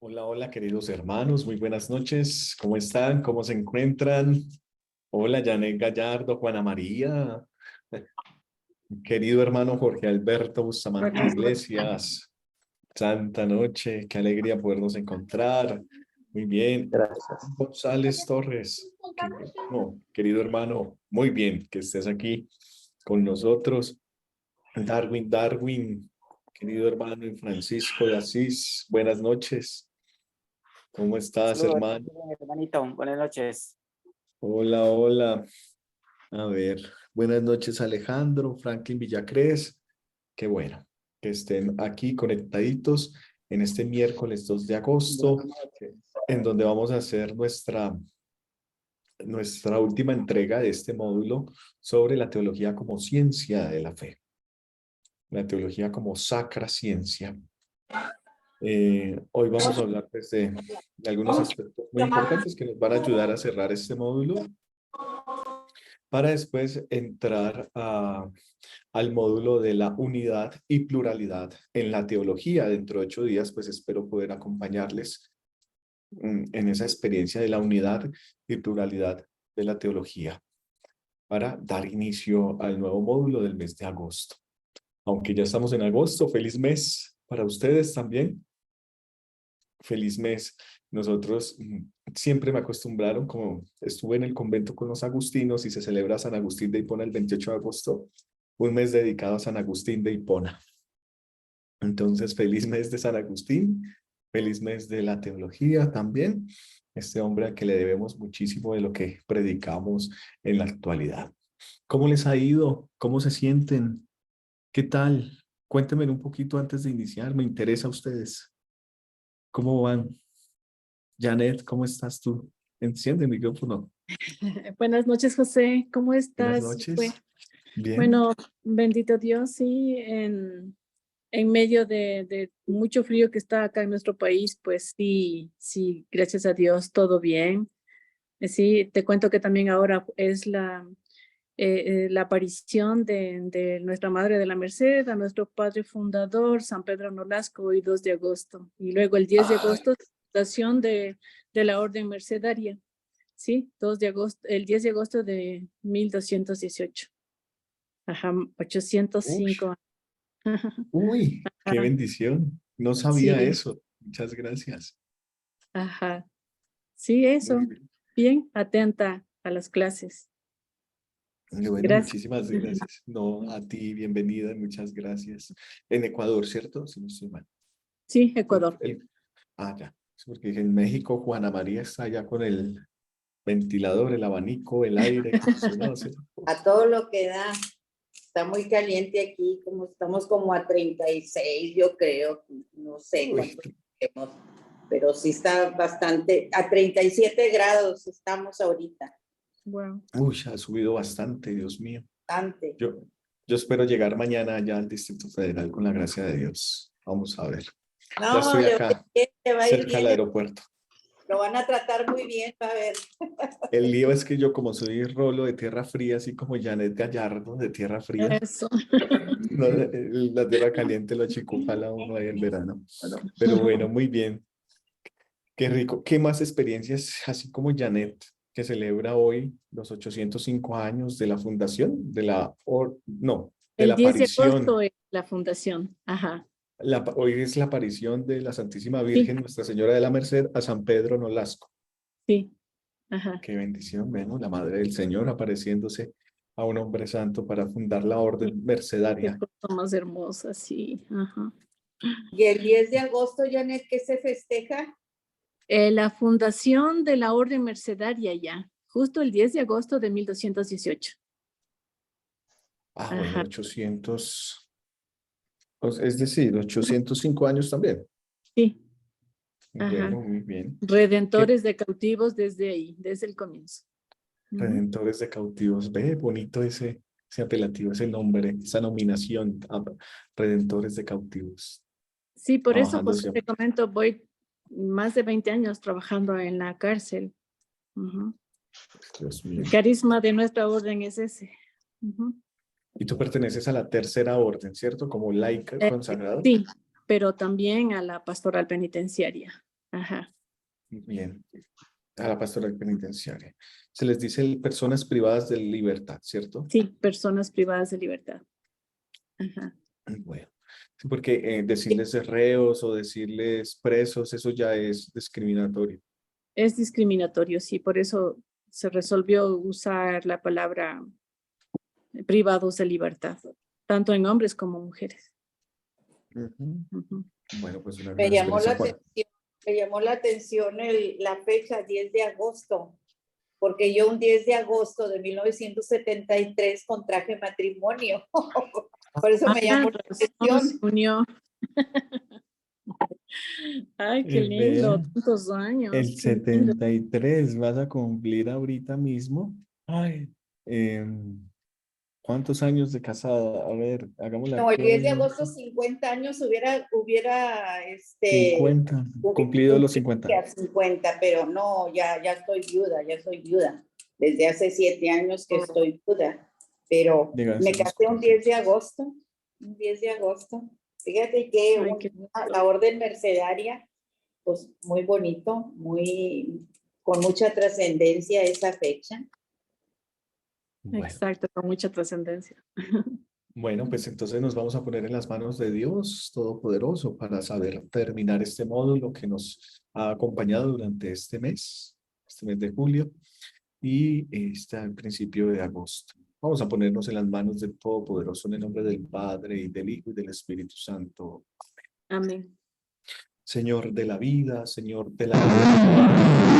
Hola, hola, queridos hermanos, muy buenas noches. ¿Cómo están? ¿Cómo se encuentran? Hola, Janet Gallardo, Juana María, querido hermano Jorge Alberto Bustamante Buenas noches. Iglesias. Santa noche, qué alegría podernos encontrar. Muy bien. Gracias. González Torres, querido hermano, muy bien que estés aquí con nosotros. Darwin, querido hermano y Francisco de Asís, buenas noches. ¿Cómo estás, Saludos, hermano? hermanito. Buenas noches. Hola, hola. A ver, buenas noches, Alejandro, Franklin Villacrés. Qué bueno que estén aquí conectaditos en este miércoles 2 de agosto, Buenas noches. en donde vamos a hacer nuestra última entrega de este módulo sobre la teología como ciencia de la fe, la teología como sacra ciencia. Hoy vamos a hablar pues, de algunos aspectos muy importantes que nos van a ayudar a cerrar este módulo para después entrar al módulo de la unidad y pluralidad en la teología. Dentro de 8 días, pues espero poder acompañarles en esa experiencia de la unidad y pluralidad de la teología para dar inicio al nuevo módulo del mes de agosto. Aunque ya estamos en agosto, feliz mes para ustedes también. Feliz mes. Nosotros siempre me acostumbraron, como estuve en el convento con los agustinos y se celebra San Agustín de Hipona el 28 de agosto, un mes dedicado a San Agustín de Hipona. Entonces, feliz mes de San Agustín, feliz mes de la teología también, este hombre al que le debemos muchísimo de lo que predicamos en la actualidad. ¿Cómo les ha ido? ¿Cómo se sienten? ¿Qué tal? Cuéntenme un poquito antes de iniciar, me interesa a ustedes. ¿Cómo van? Janet, ¿cómo estás tú? Enciende el micrófono. Buenas noches, José. ¿Cómo Buenas estás? noches. Bien. Bueno, bendito Dios, sí, en medio de mucho frío que está acá en nuestro país, pues sí, gracias a Dios, todo bien. Sí, te cuento que también ahora es la aparición de nuestra Madre de la Merced, a nuestro Padre Fundador, San Pedro Nolasco, hoy 2 de agosto. Y luego el 10 de Ay, agosto, fundación de la Orden Mercedaria. Sí, 2 de agosto, el 10 de agosto de 1218. Ajá, uy, 805. uy, qué Ajá, bendición. No sabía sí, eso. Muchas gracias. ajá. Sí, eso. Muy bien. Bien, atenta a las clases. Bueno, Gracias. muchísimas gracias. No, a ti, bienvenida, muchas gracias. En Ecuador, ¿cierto? Si no estoy mal. Sí, Ecuador. Ya. Es porque en México Juana María está allá con el ventilador, el abanico, el aire acondicionado, ¿cierto? A todo lo que da. Está muy caliente aquí, como estamos como a 36, yo creo, no sé Uy, cuánto tenemos, pero sí está bastante, a 37 grados estamos ahorita, Wow. uy, ha subido bastante, Dios mío. bastante. Yo, yo espero llegar mañana allá al Distrito Federal con la gracia de Dios. Vamos a ver. Ya No, estoy acá, le va a ir cerca del bien, aeropuerto. lo van a tratar muy bien, va a ver. El lío es que yo, como soy rolo de tierra fría, así como Janet Gallardo de tierra fría, Eso. no, la tierra caliente lo achicopala a uno ahí en verano. Pero bueno, muy bien. Qué rico. ¿Qué más experiencias, así como Janet, que celebra hoy los 805 años de la fundación, de El la 10 de aparición? agosto es la fundación. Ajá. Hoy es la aparición de la Santísima Sí, Virgen, Nuestra Señora de la Merced, a San Pedro Nolasco. sí. Ajá. Qué bendición, bueno, la Madre del Señor apareciéndose a un hombre santo para fundar la Sí, orden qué mercedaria. cosa más hermosa, sí. Ajá. Y el 10 de agosto, Janet, ¿qué se festeja? La fundación de la Orden Mercedaria ya, justo el 10 de agosto de 1218. Bueno, Ajá. 800, es decir, 805 años también. Sí, ajá. Bueno, muy bien. ¿Qué Redentores de cautivos desde ahí, desde el comienzo. Ujú. redentores de cautivos? Ve, bonito ese apelativo, ese nombre, esa nominación, redentores de cautivos, Sí, por eso, trabajando José, te siempre. comento, voy más de 20 años trabajando en la cárcel. Ujú. Dios mío. El carisma de nuestra orden es ese. Ujú. Y tú perteneces a la tercera orden, ¿cierto? Como laica Eh, consagrado. sí, pero también a la pastoral penitenciaria. Ajá. Bien. A la pastoral penitenciaria. Se les dice personas privadas de libertad, ¿cierto? Sí, personas privadas de libertad. Ajá. Bueno, sí, porque decirles reos o decirles presos, eso ya es discriminatorio. Es discriminatorio, sí, por eso se resolvió usar la palabra privados de libertad, tanto en hombres como mujeres. Ujú. Ujú. Bueno, pues una Me gran llamó la experiencia. atención, me llamó la atención la fecha 10 de agosto, porque yo un 10 de agosto de 1973 contraje matrimonio. Por eso me llamó la Se atención. unió. Ay, qué lindo, Vea, tantos años. el Qué lindo. 73 vas a cumplir ahorita mismo. Ay, ¿cuántos años de casada? A ver, hagamos la No, el 10 de cuenta. agosto, 50 años hubiera 50, cumplido los 50. 50, pero no, ya estoy viuda. Desde hace 7 años que estoy viuda, pero Llegan a me ser los casé un 10 de 47. agosto, un 10 de agosto. Fíjate que Ay, qué la orden mercedaria, pues muy bonito, con mucha trascendencia esa fecha. Bueno, exacto, con mucha trascendencia. bueno, pues entonces nos vamos a poner en las manos de Dios Todopoderoso para saber terminar este módulo que nos ha acompañado durante este mes de julio y está el principio de agosto. Vamos a ponernos en las manos del Todopoderoso en el nombre del Padre y del Hijo y del Espíritu Santo. Amén. Señor de la vida, Señor de la vida.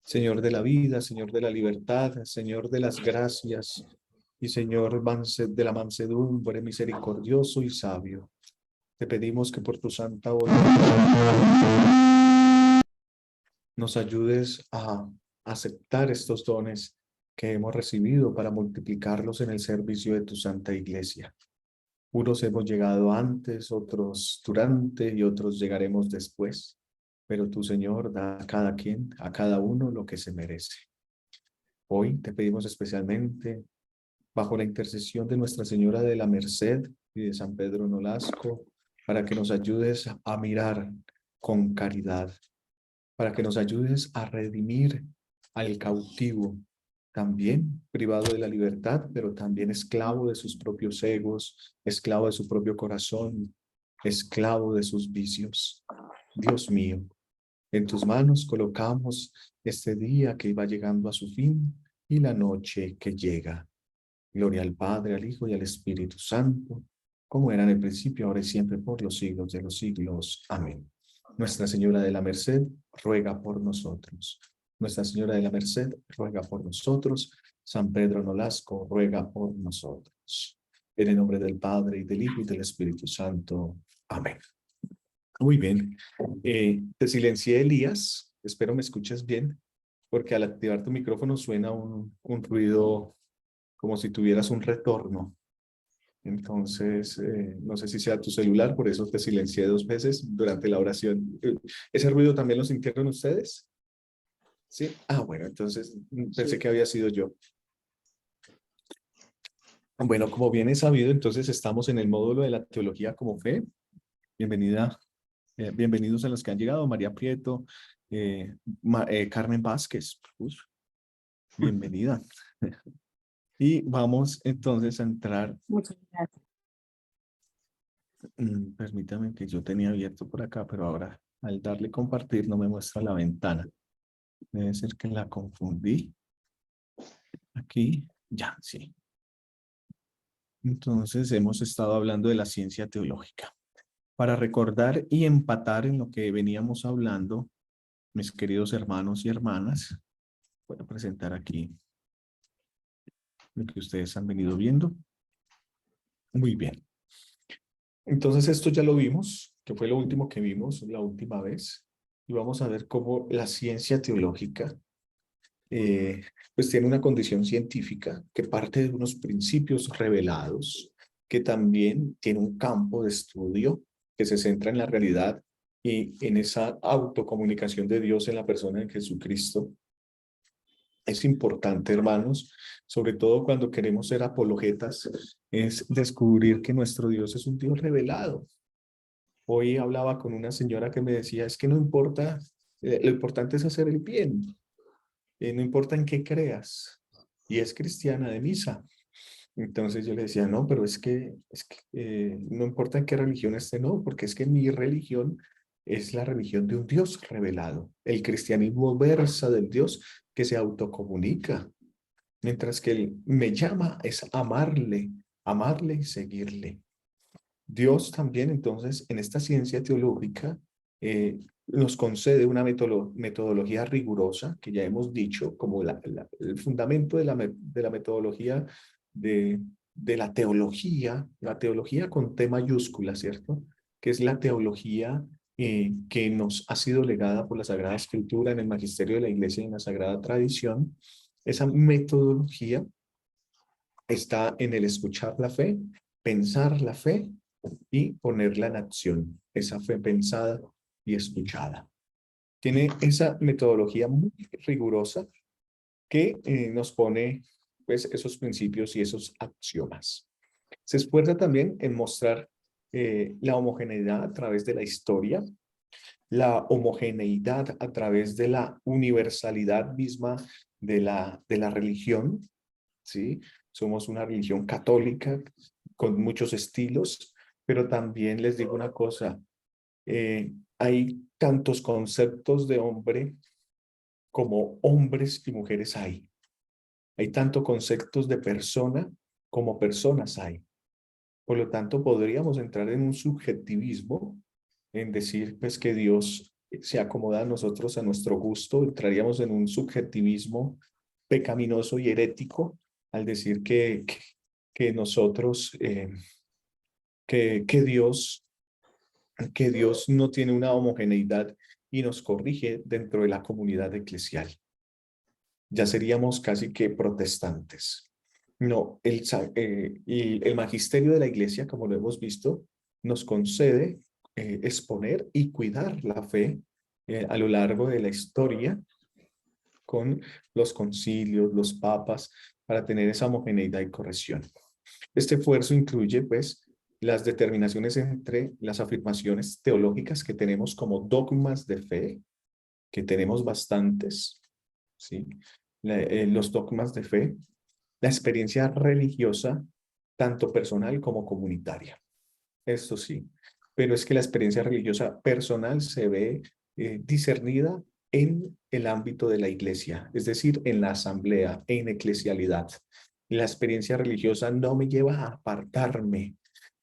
Señor de la vida, Señor de la libertad, Señor de las gracias y Señor de la mansedumbre, misericordioso y sabio. Te pedimos que por tu santa voluntad nos ayudes a aceptar estos dones que hemos recibido para multiplicarlos en el servicio de tu santa iglesia. Unos hemos llegado antes, otros durante y otros llegaremos después. Pero tu Señor da a cada quien, a cada uno lo que se merece. Hoy te pedimos especialmente, bajo la intercesión de Nuestra Señora de la Merced y de San Pedro Nolasco, para que nos ayudes a mirar con caridad, para que nos ayudes a redimir al cautivo, también privado de la libertad, pero también esclavo de sus propios egos, esclavo de su propio corazón, esclavo de sus vicios. Dios mío, en tus manos colocamos este día que iba llegando a su fin y la noche que llega. Gloria al Padre, al Hijo y al Espíritu Santo, como era en el principio, ahora y siempre, por los siglos de los siglos. Amén. Nuestra Señora de la Merced, ruega por nosotros. Nuestra Señora de la Merced, ruega por nosotros. San Pedro Nolasco, ruega por nosotros. En el nombre del Padre, y del Hijo, y del Espíritu Santo. Amén. Muy bien. Te silencié, Elías. Espero me escuches bien, porque al activar tu micrófono suena un ruido como si tuvieras un retorno. Entonces, no sé si sea tu celular, por eso te silencié 2 veces durante la oración. ¿Ese ruido también lo sintieron ustedes? Sí. Ah, bueno, entonces pensé que había sido yo. Bueno, como bien es sabido, entonces estamos en el módulo de la teología como fe. Bienvenida. Bienvenidos a los que han llegado, María Prieto, Carmen Vázquez, bienvenida. Y vamos entonces a entrar, Muchas gracias. permítame que yo tenía abierto por acá, pero ahora al darle compartir no me muestra la ventana. Debe ser que la confundí. Aquí, ya, sí. Entonces hemos estado hablando de la ciencia teológica. Para recordar y empatar en lo que veníamos hablando, mis queridos hermanos y hermanas, voy a presentar aquí lo que ustedes han venido viendo. Muy bien. Entonces esto ya lo vimos, que fue lo último que vimos la última vez. Y vamos a ver cómo la ciencia teológica pues tiene una condición científica que parte de unos principios revelados, que también tiene un campo de estudio que se centra en la realidad y en esa autocomunicación de Dios en la persona de Jesucristo. es importante, hermanos, sobre todo cuando queremos ser apologetas, es descubrir que nuestro Dios es un Dios revelado. Hoy hablaba con una señora que me decía, es que no importa, lo importante es hacer el bien, no importa en qué creas, y es cristiana de misa. Entonces yo le decía, no, pero no importa en qué religión esté, no, porque es que mi religión es la religión de un Dios revelado. El cristianismo versa del Dios que se autocomunica, mientras que Él me llama es amarle, amarle y seguirle. Dios también, entonces, en esta ciencia teológica, nos concede una metodología rigurosa, que ya hemos dicho, como el fundamento de la metodología de la teología con T mayúscula, ¿cierto? Que es la teología que nos ha sido legada por la Sagrada Escritura en el magisterio de la Iglesia y en la Sagrada Tradición. Esa metodología está en el escuchar la fe, pensar la fe y ponerla en acción, esa fe pensada y escuchada. Tiene esa metodología muy rigurosa que nos pone pues esos principios y esos axiomas. Se esfuerza también en mostrar la homogeneidad a través de la historia, la homogeneidad a través de la universalidad misma de la religión, ¿sí? Somos una religión católica con muchos estilos, pero también les digo una cosa, hay tantos conceptos de hombre como hombres y mujeres hay. Hay tantos conceptos de persona como personas hay. Por lo tanto, podríamos entrar en un subjetivismo, en decir pues que Dios se acomoda a nosotros a nuestro gusto. Entraríamos en un subjetivismo pecaminoso y herético al decir que nosotros, que Dios no tiene una homogeneidad y nos corrige dentro de la comunidad eclesial. Ya seríamos casi que protestantes. No, y el magisterio de la iglesia, como lo hemos visto, nos concede exponer y cuidar la fe a lo largo de la historia con los concilios, los papas, para tener esa homogeneidad y corrección. Este esfuerzo incluye, pues, las determinaciones entre las afirmaciones teológicas que tenemos como dogmas de fe, que tenemos bastantes, ¿sí? Los dogmas de fe, la experiencia religiosa, tanto personal como comunitaria. Esto sí, pero es que la experiencia religiosa personal se ve discernida en el ámbito de la iglesia, es decir, en la asamblea, en eclesialidad. La experiencia religiosa no me lleva a apartarme,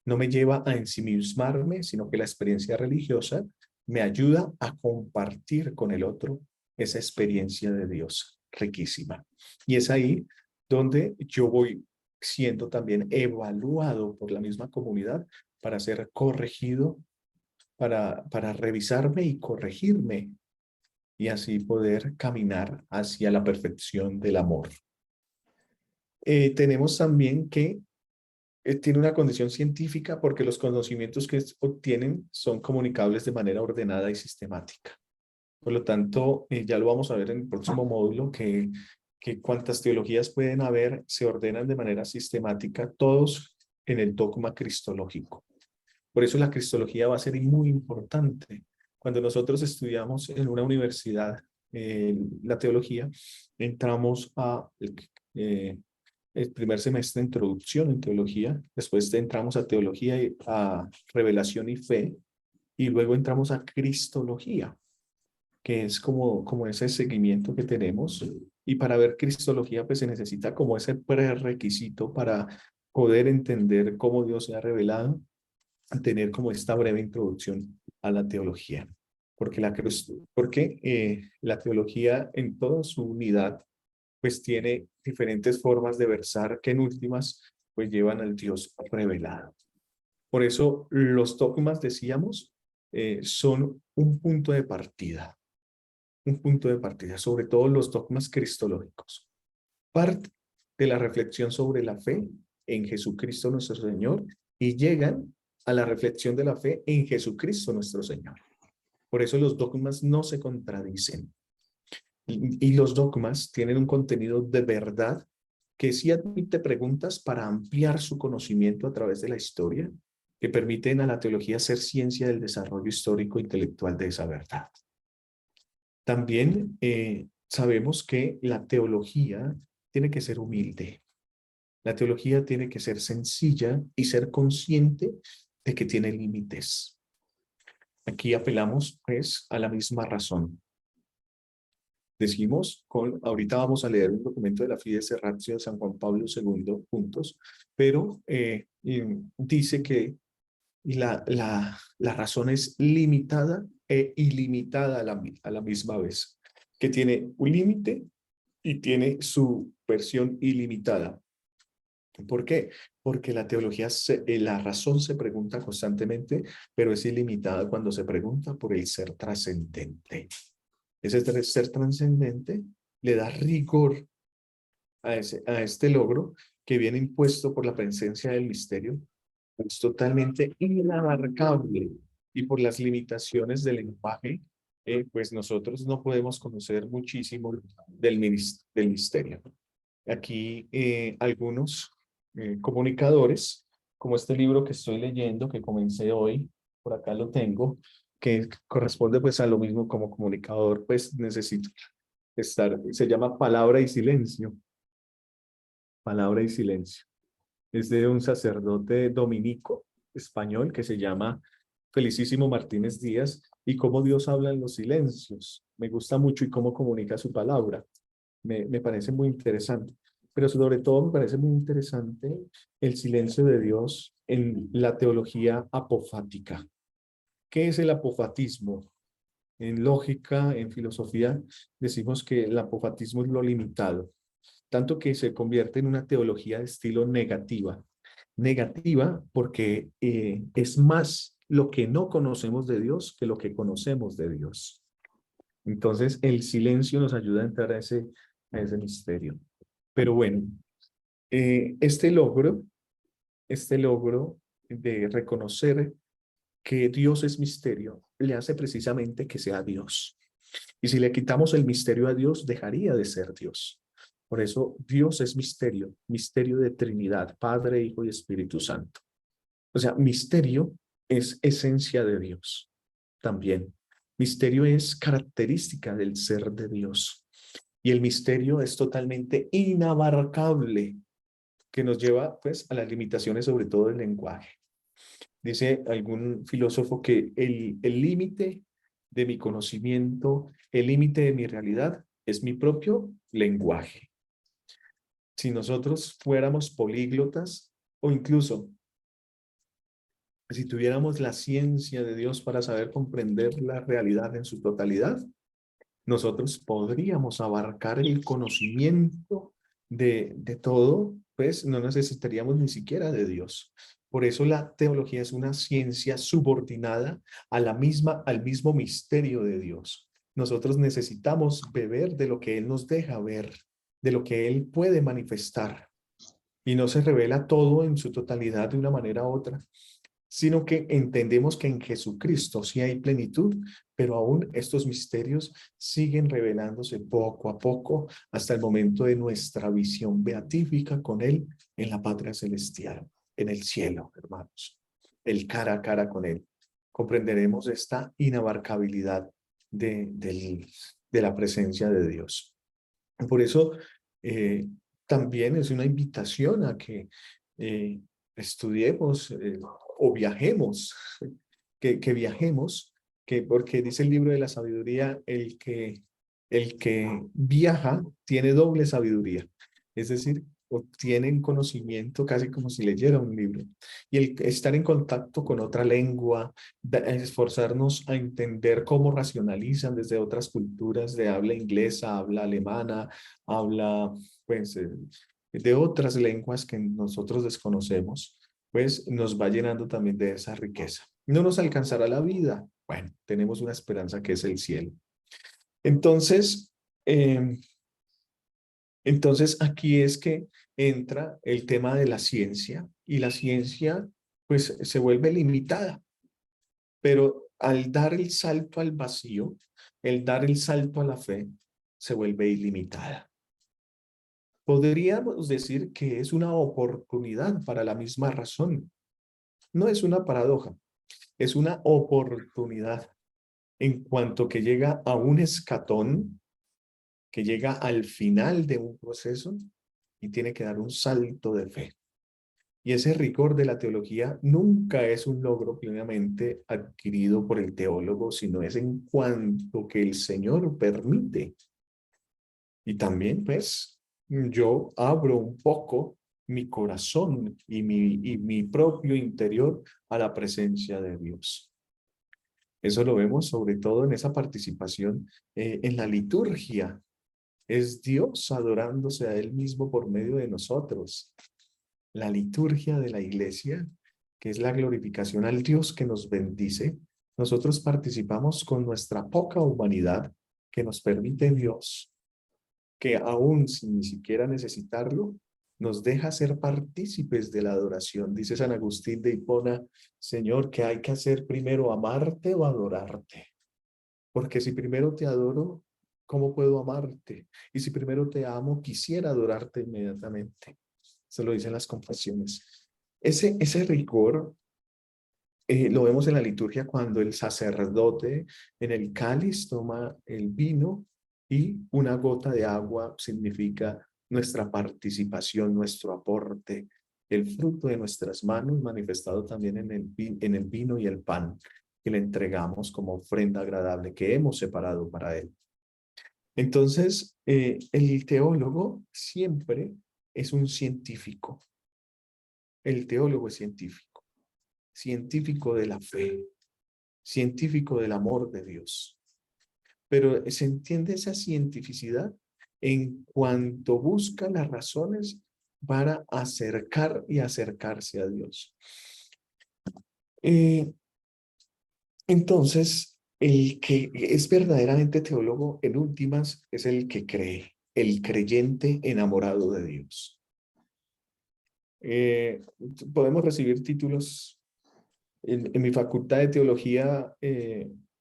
no me lleva a ensimismarme, sino que la experiencia religiosa me ayuda a compartir con el otro esa experiencia de Dios riquísima. Y es ahí donde yo voy siendo también evaluado por la misma comunidad para ser corregido, para revisarme y corregirme y así poder caminar hacia la perfección del amor. Tenemos también que tiene una condición científica porque los conocimientos que obtienen son comunicables de manera ordenada y sistemática. Por lo tanto, ya lo vamos a ver en el próximo módulo, que cuantas teologías pueden haber se ordenan de manera sistemática, todos en el dogma cristológico. Por eso la cristología va a ser muy importante. Cuando nosotros estudiamos en una universidad la teología, entramos a el primer semestre de introducción en teología, después entramos a teología, a revelación y fe, y luego entramos a cristología, que es como ese seguimiento que tenemos. Y para ver cristología, pues se necesita como ese prerequisito para poder entender cómo Dios se ha revelado, tener como esta breve introducción a la teología. Porque la teología en toda su unidad pues tiene diferentes formas de versar que en últimas pues llevan al Dios revelado. Por eso los dogmas, decíamos, son un punto de partida, sobre todo los dogmas cristológicos. Parte de la reflexión sobre la fe en Jesucristo nuestro Señor y llegan a la reflexión de la fe en Jesucristo nuestro Señor. Por eso los dogmas no se contradicen. Y los dogmas tienen un contenido de verdad que sí admite preguntas para ampliar su conocimiento a través de la historia, que permiten a la teología ser ciencia del desarrollo histórico e intelectual de esa verdad. También sabemos que la teología tiene que ser humilde. La teología tiene que ser sencilla y ser consciente de que tiene límites. Aquí apelamos, pues, a la misma razón. Decimos, ahorita vamos a leer un documento de la Fides Ratio de San Juan Pablo II, juntos, pero dice que la razón es limitada e ilimitada a la misma vez, que tiene un límite y tiene su versión ilimitada. ¿Por qué? Porque la teología, la razón se pregunta constantemente, pero es ilimitada cuando se pregunta por el ser trascendente. Ese ser trascendente le da rigor a este logro que viene impuesto por la presencia del misterio. Es totalmente inabarcable y por las limitaciones del lenguaje, pues nosotros no podemos conocer muchísimo del misterio. Aquí algunos comunicadores, como este libro que estoy leyendo, que comencé hoy, por acá lo tengo, que corresponde pues a lo mismo como comunicador, pues necesito estar, se llama Palabra y Silencio. Palabra y Silencio. Es de un sacerdote dominico español que se llama Felicísimo Martínez Díaz, y cómo Dios habla en los silencios. Me gusta mucho y cómo comunica su palabra. Me parece muy interesante. Pero sobre todo me parece muy interesante el silencio de Dios en la teología apofática. ¿Qué es el apofatismo? En lógica, en filosofía, decimos que el apofatismo es lo limitado, tanto que se convierte en una teología de estilo negativa. Negativa porque es más lo que no conocemos de Dios que lo que conocemos de Dios. Entonces, el silencio nos ayuda a entrar a ese misterio. Pero bueno, este logro de reconocer que Dios es misterio, le hace precisamente que sea Dios. Y si le quitamos el misterio a Dios, dejaría de ser Dios. Por eso Dios es misterio, misterio de Trinidad, Padre, Hijo y Espíritu Santo. O sea, misterio es esencia de Dios también. Misterio es característica del ser de Dios. Y el misterio es totalmente inabarcable, que nos lleva pues a las limitaciones sobre todo del lenguaje. Dice algún filósofo que el límite de mi conocimiento, el límite de mi realidad es mi propio lenguaje. Si nosotros fuéramos políglotas o incluso si tuviéramos la ciencia de Dios para saber comprender la realidad en su totalidad, nosotros podríamos abarcar el conocimiento de todo, pues no necesitaríamos ni siquiera de Dios. Por eso la teología es una ciencia subordinada a al mismo misterio de Dios. Nosotros necesitamos beber de lo que Él nos deja ver, de lo que Él puede manifestar. Y no se revela todo en su totalidad de una manera u otra, sino que entendemos que en Jesucristo sí hay plenitud, pero aún estos misterios siguen revelándose poco a poco hasta el momento de nuestra visión beatífica con Él en la patria celestial, en el cielo, hermanos, el cara a cara con Él. Comprenderemos esta inabarcabilidad de la presencia de Dios. Por eso también es una invitación a que estudiemos o viajemos, que viajemos, porque dice el libro de la sabiduría, el que viaja tiene doble sabiduría, es decir, obtienen conocimiento casi como si leyera un libro. Y el estar en contacto con otra lengua, esforzarnos a entender cómo racionalizan desde otras culturas de habla inglesa, habla alemana, habla pues de otras lenguas que nosotros desconocemos, pues nos va llenando también de esa riqueza. No nos alcanzará la vida. Bueno, tenemos una esperanza que es el cielo. Entonces, aquí es que entra el tema de la ciencia, y la ciencia pues se vuelve limitada, pero al dar el salto al vacío, el dar el salto a la fe, se vuelve ilimitada. Podríamos decir que es una oportunidad para la misma razón. No es una paradoja, es una oportunidad en cuanto que llega a un escatón, que llega al final de un proceso y tiene que dar un salto de fe. Y ese rigor de la teología nunca es un logro plenamente adquirido por el teólogo, sino es en cuanto que el Señor permite. Y también, pues, yo abro un poco mi corazón y mi propio interior a la presencia de Dios. Eso lo vemos sobre todo en esa participación en la liturgia. Es Dios adorándose a Él mismo por medio de nosotros. La liturgia de la iglesia, que es la glorificación al Dios que nos bendice, nosotros participamos con nuestra poca humanidad que nos permite Dios, que aún sin ni siquiera necesitarlo, nos deja ser partícipes de la adoración. Dice San Agustín de Hipona, Señor, ¿qué hay que hacer primero, amarte o adorarte? Porque si primero te adoro, ¿cómo puedo amarte? Y si primero te amo, quisiera adorarte inmediatamente. Eso lo dicen las confesiones. Ese rigor lo vemos en la liturgia cuando el sacerdote en el cáliz toma el vino y una gota de agua significa nuestra participación, nuestro aporte, el fruto de nuestras manos manifestado también en el vino y el pan que le entregamos como ofrenda agradable que hemos separado para él. Entonces, el teólogo siempre es un científico. El teólogo es científico, científico de la fe, científico del amor de Dios. Pero se entiende esa cientificidad en cuanto busca las razones para acercar y acercarse a Dios. Entonces, el que es verdaderamente teólogo, en últimas, es el que cree, el creyente enamorado de Dios. Podemos recibir títulos en mi facultad de teología,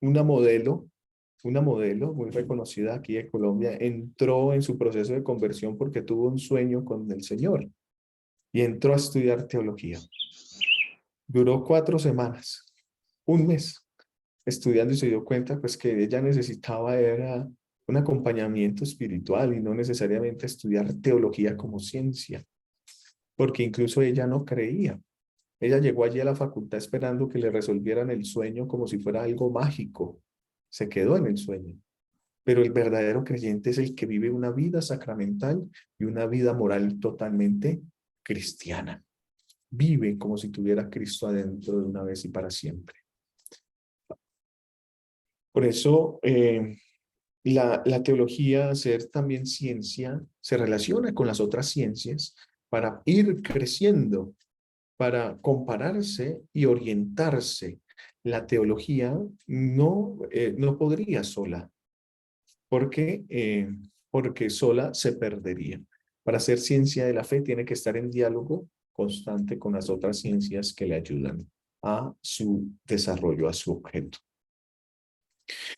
una modelo muy reconocida aquí en Colombia, entró en su proceso de conversión porque tuvo un sueño con el Señor y entró a estudiar teología. Duró 4 semanas, un mes, estudiando y se dio cuenta pues que ella necesitaba era un acompañamiento espiritual y no necesariamente estudiar teología como ciencia, porque incluso ella no creía. Ella llegó allí a la facultad esperando que le resolvieran el sueño como si fuera algo mágico. Se quedó en el sueño. Pero el verdadero creyente es el que vive una vida sacramental y una vida moral totalmente cristiana. Vive como si tuviera a Cristo adentro de una vez y para siempre. Por eso la teología, ser también ciencia, se relaciona con las otras ciencias para ir creciendo, para compararse y orientarse. La teología no podría sola, porque sola se perdería. Para hacer ciencia de la fe tiene que estar en diálogo constante con las otras ciencias que le ayudan a su desarrollo, a su objeto.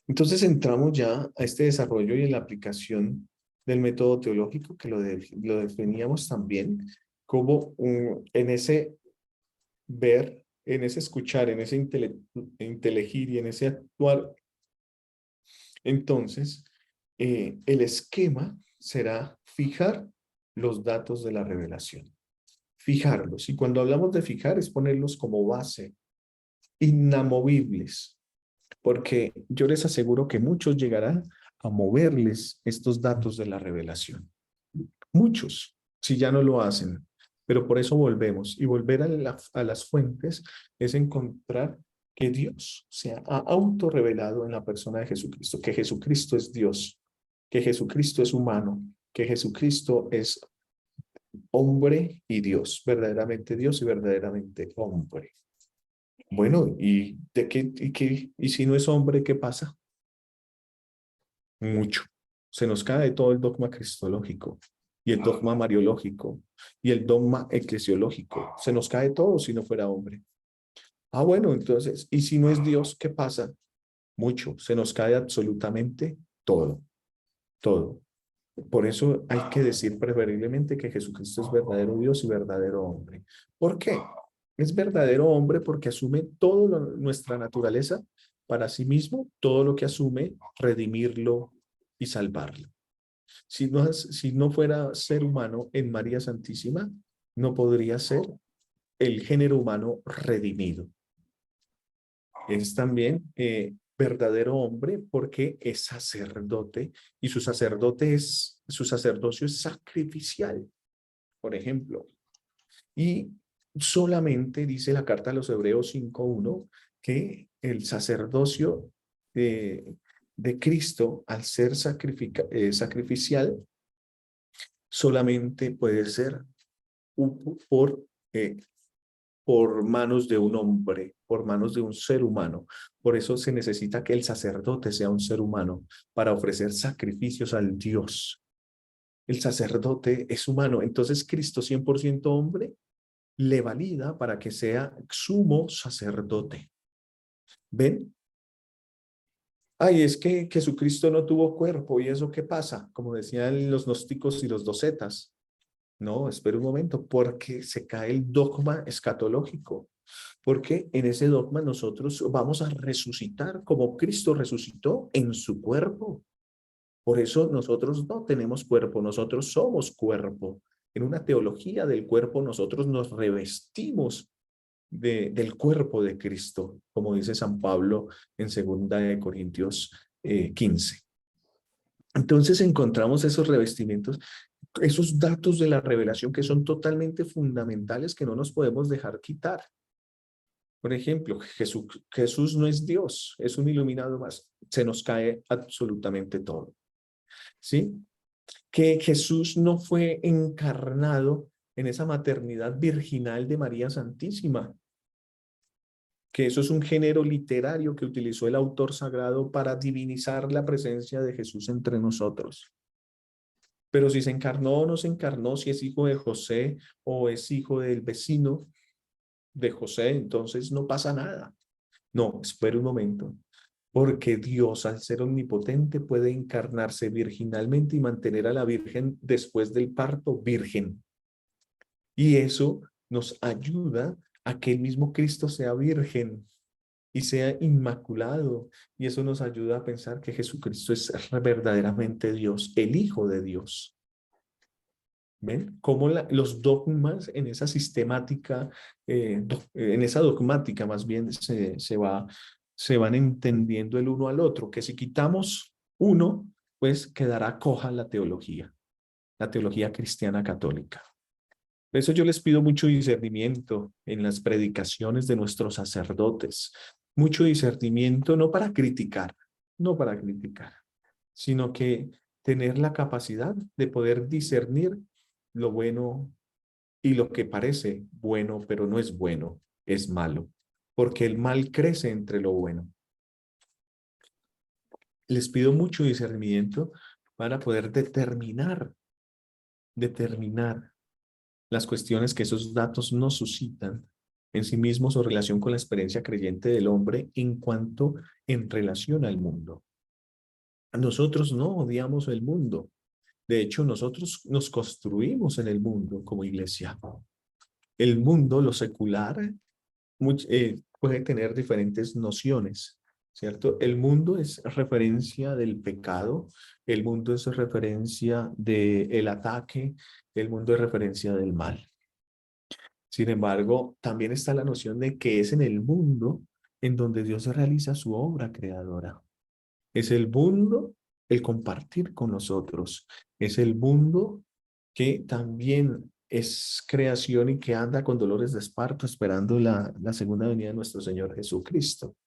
Entonces entramos ya a este desarrollo y en la aplicación del método teológico que lo definíamos también como en ese ver, en ese escuchar, en ese intelegir y en ese actuar. Entonces, el esquema será fijar los datos de la revelación. Fijarlos. Y cuando hablamos de fijar es ponerlos como base, inamovibles. Porque yo les aseguro que muchos llegarán a moverles estos datos de la revelación. Muchos, si ya no lo hacen. Pero por eso volvemos. Y volver a las fuentes es encontrar que Dios se ha autorrevelado en la persona de Jesucristo, que Jesucristo es Dios, que Jesucristo es humano, que Jesucristo es hombre y Dios, verdaderamente Dios y verdaderamente hombre. Bueno, ¿y si no es hombre, qué pasa? Mucho. Se nos cae todo el dogma cristológico y el dogma mariológico y el dogma eclesiológico. Se nos cae todo si no fuera hombre. Ah, bueno, entonces, ¿y si no es Dios, qué pasa? Mucho. Se nos cae absolutamente todo. todo. Por eso hay que decir preferiblemente que Jesucristo es verdadero Dios y verdadero hombre. ¿Por qué? Es verdadero hombre porque asume toda nuestra naturaleza para sí mismo, todo lo que asume, redimirlo y salvarlo. Si no fuera ser humano en María Santísima, no podría ser el género humano redimido. Es también verdadero hombre porque es sacerdote y su sacerdocio es sacrificial, por ejemplo. Y solamente dice la carta a los Hebreos 5:1 que el sacerdocio de Cristo, al ser sacrificial, solamente puede ser por por manos de un hombre, por manos de un ser humano. Por eso se necesita que el sacerdote sea un ser humano para ofrecer sacrificios al Dios. El sacerdote es humano, entonces Cristo 100% hombre le valida para que sea sumo sacerdote. ¿Ven? Ay, es que Jesucristo no tuvo cuerpo, ¿y eso qué pasa? Como decían los gnósticos y los docetas. No, espera un momento, porque se cae el dogma escatológico. Porque en ese dogma nosotros vamos a resucitar como Cristo resucitó en su cuerpo. Por eso nosotros no tenemos cuerpo, nosotros somos cuerpo. En una teología del cuerpo nosotros nos revestimos del cuerpo de Cristo, como dice San Pablo en 2 Corintios 15. Entonces encontramos esos revestimientos, esos datos de la revelación que son totalmente fundamentales que no nos podemos dejar quitar. Por ejemplo, Jesús no es Dios, es un iluminado más. Se nos cae absolutamente todo. ¿Sí? Que Jesús no fue encarnado en esa maternidad virginal de María Santísima. Que eso es un género literario que utilizó el autor sagrado para divinizar la presencia de Jesús entre nosotros. Pero si se encarnó o no se encarnó, si es hijo de José o es hijo del vecino de José, entonces no pasa nada. No, espera un momento. Porque Dios, al ser omnipotente, puede encarnarse virginalmente y mantener a la Virgen después del parto virgen. Y eso nos ayuda a que el mismo Cristo sea virgen y sea inmaculado. Y eso nos ayuda a pensar que Jesucristo es verdaderamente Dios, el Hijo de Dios. ¿Ven? Cómo los dogmas en esa sistemática, en esa dogmática más bien se van entendiendo el uno al otro, que si quitamos uno, pues quedará coja la teología cristiana católica. Por eso yo les pido mucho discernimiento en las predicaciones de nuestros sacerdotes, mucho discernimiento no para criticar, sino que tener la capacidad de poder discernir lo bueno y lo que parece bueno, pero no es bueno, es malo, porque el mal crece entre lo bueno. Les pido mucho discernimiento para poder determinar las cuestiones que esos datos nos suscitan en sí mismos o relación con la experiencia creyente del hombre en relación al mundo. Nosotros no odiamos el mundo. De hecho, nosotros nos construimos en el mundo como iglesia. El mundo, lo secular, puede tener diferentes nociones, ¿cierto? El mundo es referencia del pecado, el mundo es referencia del ataque, el mundo es referencia del mal. Sin embargo, también está la noción de que es en el mundo en donde Dios realiza su obra creadora. Es el mundo el compartir con nosotros. Es el mundo que también es creación y que anda con dolores de esparto esperando la segunda venida de nuestro Señor Jesucristo.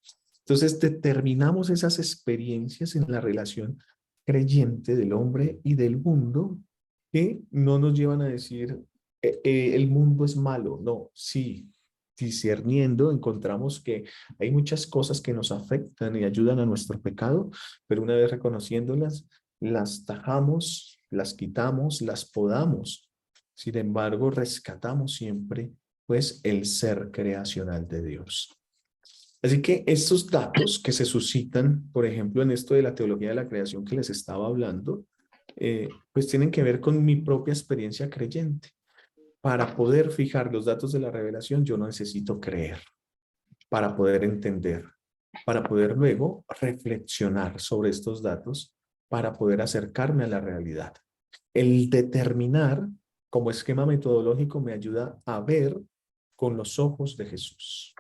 Entonces determinamos esas experiencias en la relación creyente del hombre y del mundo que no nos llevan a decir el mundo es malo. No, sí, discerniendo encontramos que hay muchas cosas que nos afectan y ayudan a nuestro pecado, pero una vez reconociéndolas, las tajamos, las quitamos, las podamos. Sin embargo, rescatamos siempre, pues, el ser creacional de Dios. Así que estos datos que se suscitan, por ejemplo, en esto de la teología de la creación que les estaba hablando, pues tienen que ver con mi propia experiencia creyente. Para poder fijar los datos de la revelación, yo necesito creer para poder entender, para poder luego reflexionar sobre estos datos, para poder acercarme a la realidad. El determinar como esquema metodológico me ayuda a ver con los ojos de Jesús,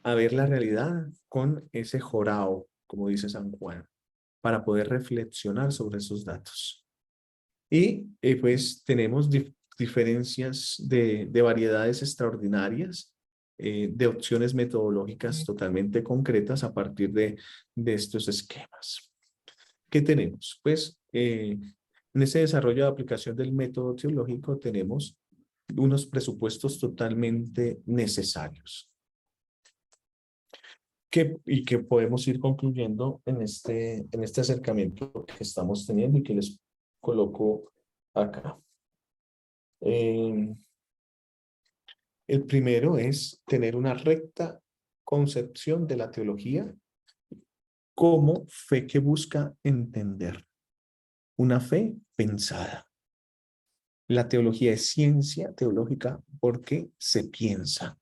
a ver la realidad con ese jorao, como dice San Juan, para poder reflexionar sobre esos datos. Y pues tenemos diferencias de variedades extraordinarias, de opciones metodológicas totalmente concretas a partir de estos esquemas. ¿Qué tenemos? Pues en ese desarrollo de aplicación del método teológico tenemos unos presupuestos totalmente necesarios y que podemos ir concluyendo en este acercamiento que estamos teniendo y que les coloco acá. El primero es tener una recta concepción de la teología como fe que busca entender. Una fe pensada. La teología es ciencia teológica porque se piensa,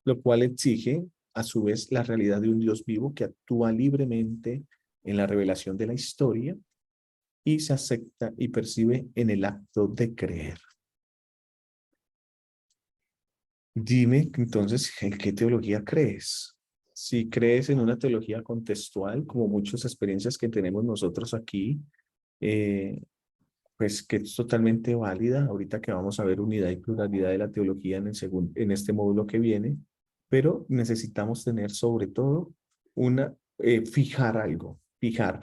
lo cual exige a su vez la realidad de un Dios vivo que actúa libremente en la revelación de la historia y se acepta y percibe en el acto de creer. Dime entonces, ¿en qué teología crees? Si crees en una teología contextual, como muchas experiencias que tenemos nosotros aquí, pues que es totalmente válida, ahorita que vamos a ver unidad y pluralidad de la teología en este módulo que viene, pero necesitamos tener sobre todo fijar algo,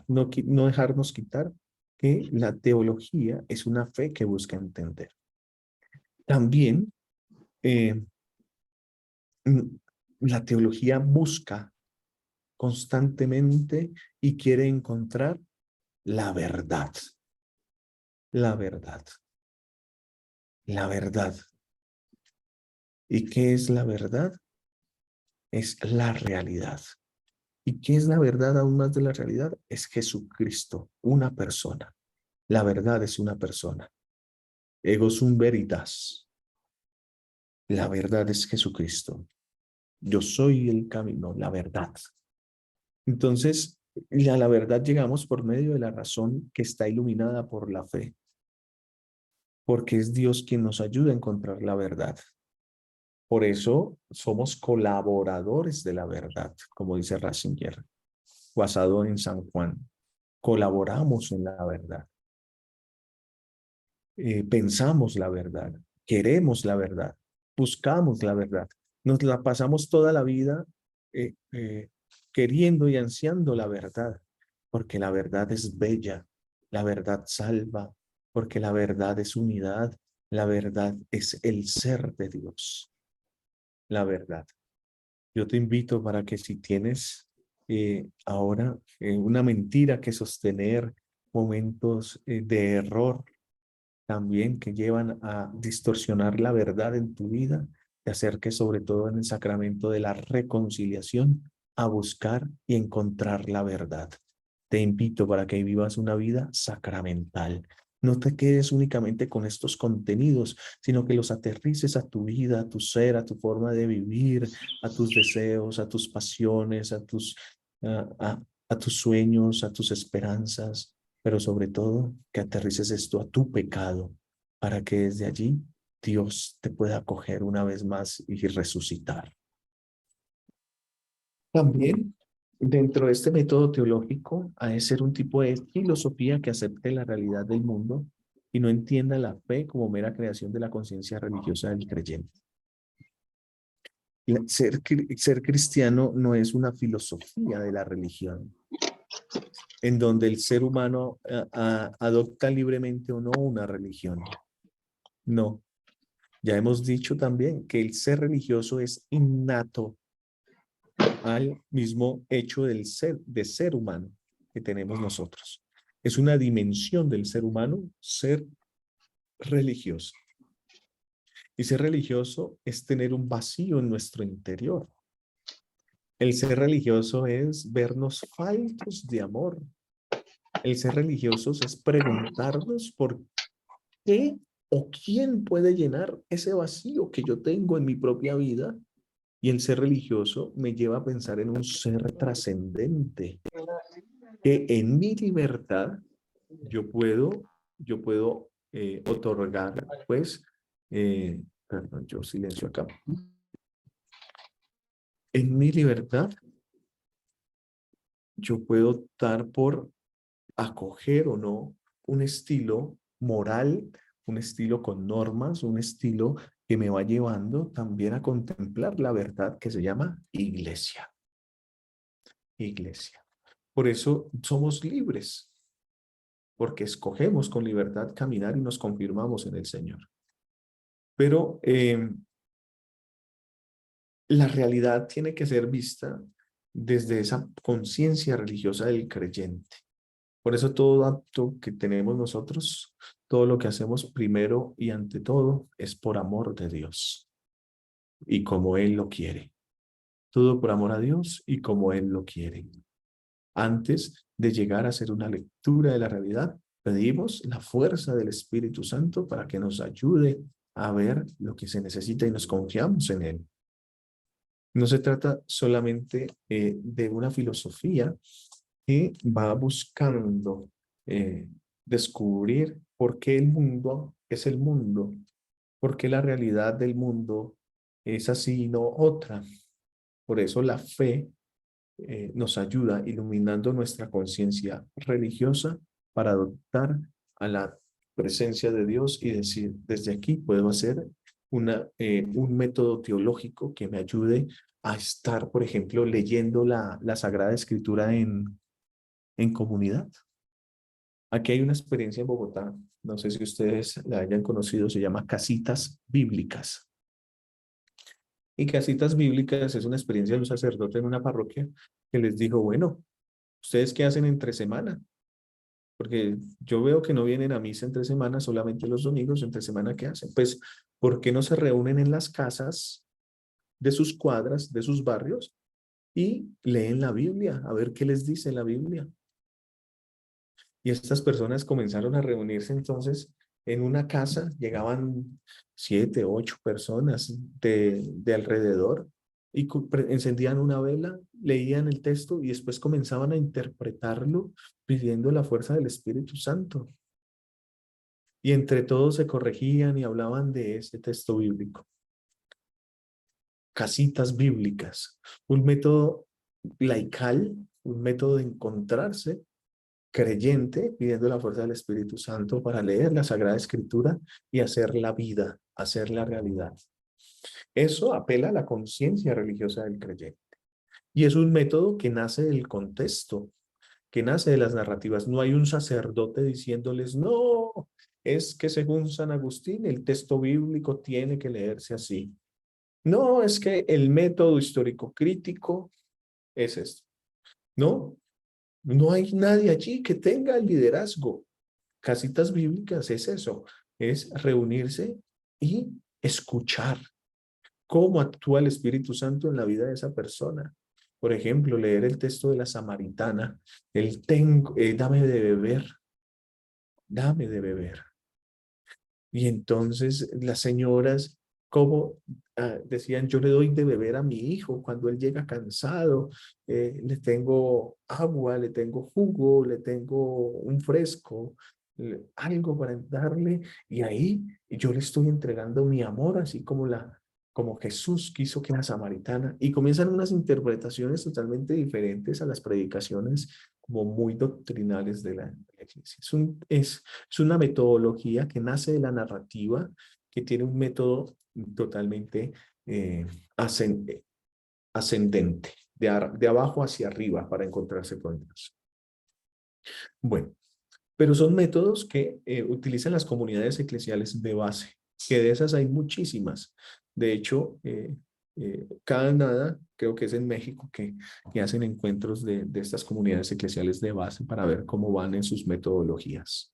no dejarnos quitar que la teología es una fe que busca entender. También la teología busca constantemente y quiere encontrar la verdad. La verdad. La verdad. ¿Y qué es la verdad? Es la realidad. ¿Y qué es la verdad aún más de la realidad? Es Jesucristo, una persona. La verdad es una persona. Ego sum veritas. La verdad es Jesucristo. Yo soy el camino, la verdad. Entonces, a la verdad llegamos por medio de la razón que está iluminada por la fe. Porque es Dios quien nos ayuda a encontrar la verdad. Por eso somos colaboradores de la verdad, como dice Ratzinger, basado en San Juan. Colaboramos en la verdad. Pensamos la verdad. Queremos la verdad. Buscamos la verdad. Nos la pasamos toda la vida queriendo y ansiando la verdad, porque la verdad es bella, la verdad salva, porque la verdad es unidad, la verdad es el ser de Dios. La verdad. Yo te invito para que si tienes ahora una mentira que sostener, momentos de error también que llevan a distorsionar la verdad en tu vida, te acerques sobre todo en el sacramento de la reconciliación a buscar y encontrar la verdad. Te invito para que vivas una vida sacramental. No te quedes únicamente con estos contenidos, sino que los aterrices a tu vida, a tu ser, a tu forma de vivir, a tus deseos, a tus pasiones, a tus sueños, a tus esperanzas, pero sobre todo que aterrices esto a tu pecado, para que desde allí Dios te pueda acoger una vez más y resucitar. También, dentro de este método teológico, ha de ser un tipo de filosofía que acepte la realidad del mundo y no entienda la fe como mera creación de la conciencia religiosa del creyente. Ser cristiano no es una filosofía de la religión, en donde el ser humano adopta libremente o no una religión. No. Ya hemos dicho también que el ser religioso es innato al mismo hecho de ser humano que tenemos nosotros. Es una dimensión del ser humano ser religioso. Y ser religioso es tener un vacío en nuestro interior. El ser religioso es vernos faltos de amor. El ser religiosos es preguntarnos por qué o quién puede llenar ese vacío que yo tengo en mi propia vida. Y el ser religioso me lleva a pensar en un ser trascendente, que en mi libertad yo puedo otorgar, pues, perdón, yo silencio acá. En mi libertad, yo puedo optar por acoger o no un estilo moral, un estilo con normas, un estilo que me va llevando también a contemplar la verdad que se llama iglesia. Iglesia. Por eso somos libres, porque escogemos con libertad caminar y nos confirmamos en el Señor. Pero la realidad tiene que ser vista desde esa conciencia religiosa del creyente. Por eso todo acto que tenemos nosotros, todo lo que hacemos primero y ante todo es por amor de Dios y como Él lo quiere. Todo por amor a Dios y como Él lo quiere. Antes de llegar a hacer una lectura de la realidad, pedimos la fuerza del Espíritu Santo para que nos ayude a ver lo que se necesita y nos confiamos en Él. No se trata solamente de una filosofía que va buscando descubrir por qué el mundo es el mundo, por qué la realidad del mundo es así y no otra. Por eso la fe nos ayuda iluminando nuestra conciencia religiosa para adoptar a la presencia de Dios y decir, desde aquí puedo hacer un método teológico que me ayude a estar, por ejemplo, leyendo la Sagrada Escritura en comunidad. Aquí hay una experiencia en Bogotá, no sé si ustedes la hayan conocido, se llama Casitas Bíblicas. Y Casitas Bíblicas es una experiencia de un sacerdote en una parroquia que les dijo, bueno, ¿ustedes qué hacen entre semana? Porque yo veo que no vienen a misa entre semana, solamente los domingos, entre semana, ¿qué hacen? Pues, ¿por qué no se reúnen en las casas de sus cuadras, de sus barrios, y leen la Biblia, a ver qué les dice la Biblia? Y estas personas comenzaron a reunirse entonces en una casa, llegaban 7, 8 personas de alrededor y encendían una vela, leían el texto y después comenzaban a interpretarlo pidiendo la fuerza del Espíritu Santo. Y entre todos se corregían y hablaban de ese texto bíblico. Casitas bíblicas, un método laical, un método de encontrarse creyente, pidiendo la fuerza del Espíritu Santo para leer la Sagrada Escritura y hacer la vida, hacer la realidad. Eso apela a la conciencia religiosa del creyente. Y es un método que nace del contexto, que nace de las narrativas. No hay un sacerdote diciéndoles, no, es que según San Agustín el texto bíblico tiene que leerse así. No, es que el método histórico crítico es esto. No, no hay nadie allí que tenga el liderazgo. Casitas bíblicas es eso, es reunirse y escuchar cómo actúa el Espíritu Santo en la vida de esa persona. Por ejemplo, leer el texto de la samaritana, dame de beber. Y entonces las señoras, como decían, yo le doy de beber a mi hijo cuando él llega cansado, le tengo agua, le tengo jugo, le tengo un fresco, algo para darle, y ahí yo le estoy entregando mi amor, así como Jesús quiso que la samaritana, y comienzan unas interpretaciones totalmente diferentes a las predicaciones como muy doctrinales de la iglesia. Es una metodología que nace de la narrativa, que tiene un método totalmente ascendente, de abajo hacia arriba para encontrarse con Dios. Bueno, pero son métodos que utilizan las comunidades eclesiales de base, que de esas hay muchísimas. De hecho, Canadá, creo que es en México, que hacen encuentros de estas comunidades eclesiales de base para ver cómo van en sus metodologías.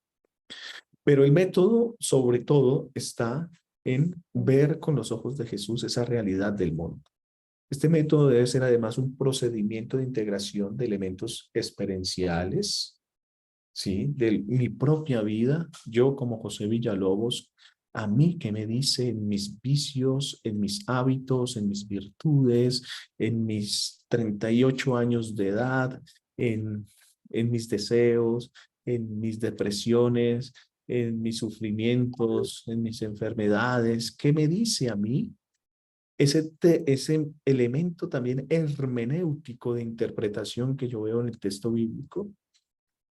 Pero el método, sobre todo, está en ver con los ojos de Jesús esa realidad del mundo. Este método debe ser además un procedimiento de integración de elementos experienciales, ¿sí? De mi propia vida, yo como José Villalobos, a mí que me dice en mis vicios, en mis hábitos, en mis virtudes, en mis 38 años de edad, en mis deseos, en mis depresiones, en mis sufrimientos, en mis enfermedades. ¿Qué me dice a mí? Ese elemento también hermenéutico de interpretación que yo veo en el texto bíblico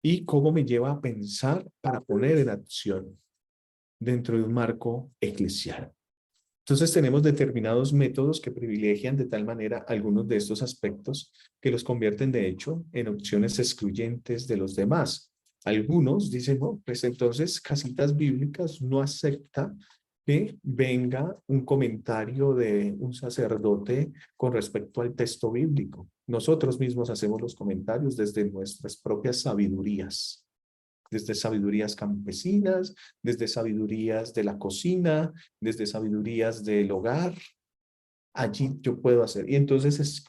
y cómo me lleva a pensar para poner en acción dentro de un marco eclesial. Entonces tenemos determinados métodos que privilegian de tal manera algunos de estos aspectos que los convierten de hecho en opciones excluyentes de los demás. Algunos dicen, no, pues entonces Casitas Bíblicas no acepta que venga un comentario de un sacerdote con respecto al texto bíblico. Nosotros mismos hacemos los comentarios desde nuestras propias sabidurías, desde sabidurías campesinas, desde sabidurías de la cocina, desde sabidurías del hogar. Allí yo puedo hacer. Y entonces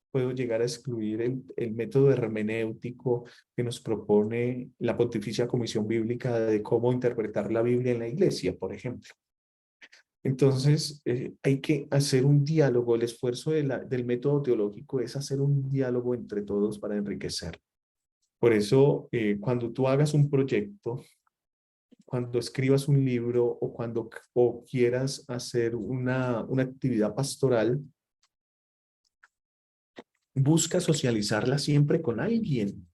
puedo llegar a excluir el método hermenéutico que nos propone la Pontificia Comisión Bíblica de cómo interpretar la Biblia en la iglesia, por ejemplo. Entonces, hay que hacer un diálogo. El esfuerzo del método teológico es hacer un diálogo entre todos para enriquecer. Por eso, cuando tú hagas un proyecto, cuando escribas un libro o quieras hacer una actividad pastoral, busca socializarla siempre con alguien,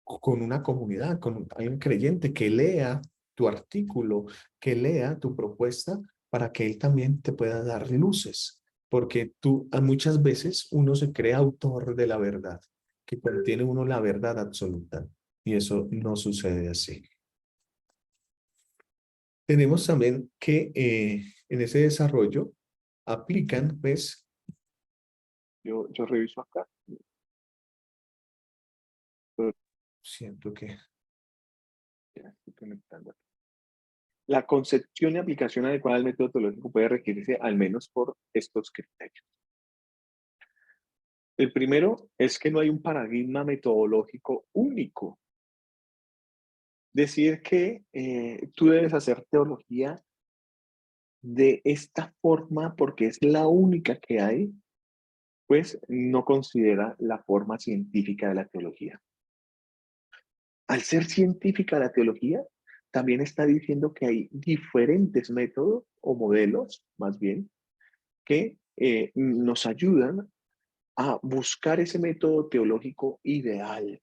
con una comunidad, con alguien creyente que lea tu artículo, que lea tu propuesta para que él también te pueda dar luces. Porque muchas veces uno se cree autor de la verdad, que contiene uno la verdad absoluta. Y eso no sucede así. Tenemos también que en ese desarrollo aplican, pues, yo reviso acá. Siento que ya estoy conectando. La concepción y aplicación adecuada del método teológico puede regirse al menos por estos criterios. El primero es que no hay un paradigma metodológico único. Decir que tú debes hacer teología de esta forma porque es la única que hay, pues no considera la forma científica de la teología. Al ser científica la teología, también está diciendo que hay diferentes métodos o modelos, más bien, que nos ayudan a buscar ese método teológico ideal.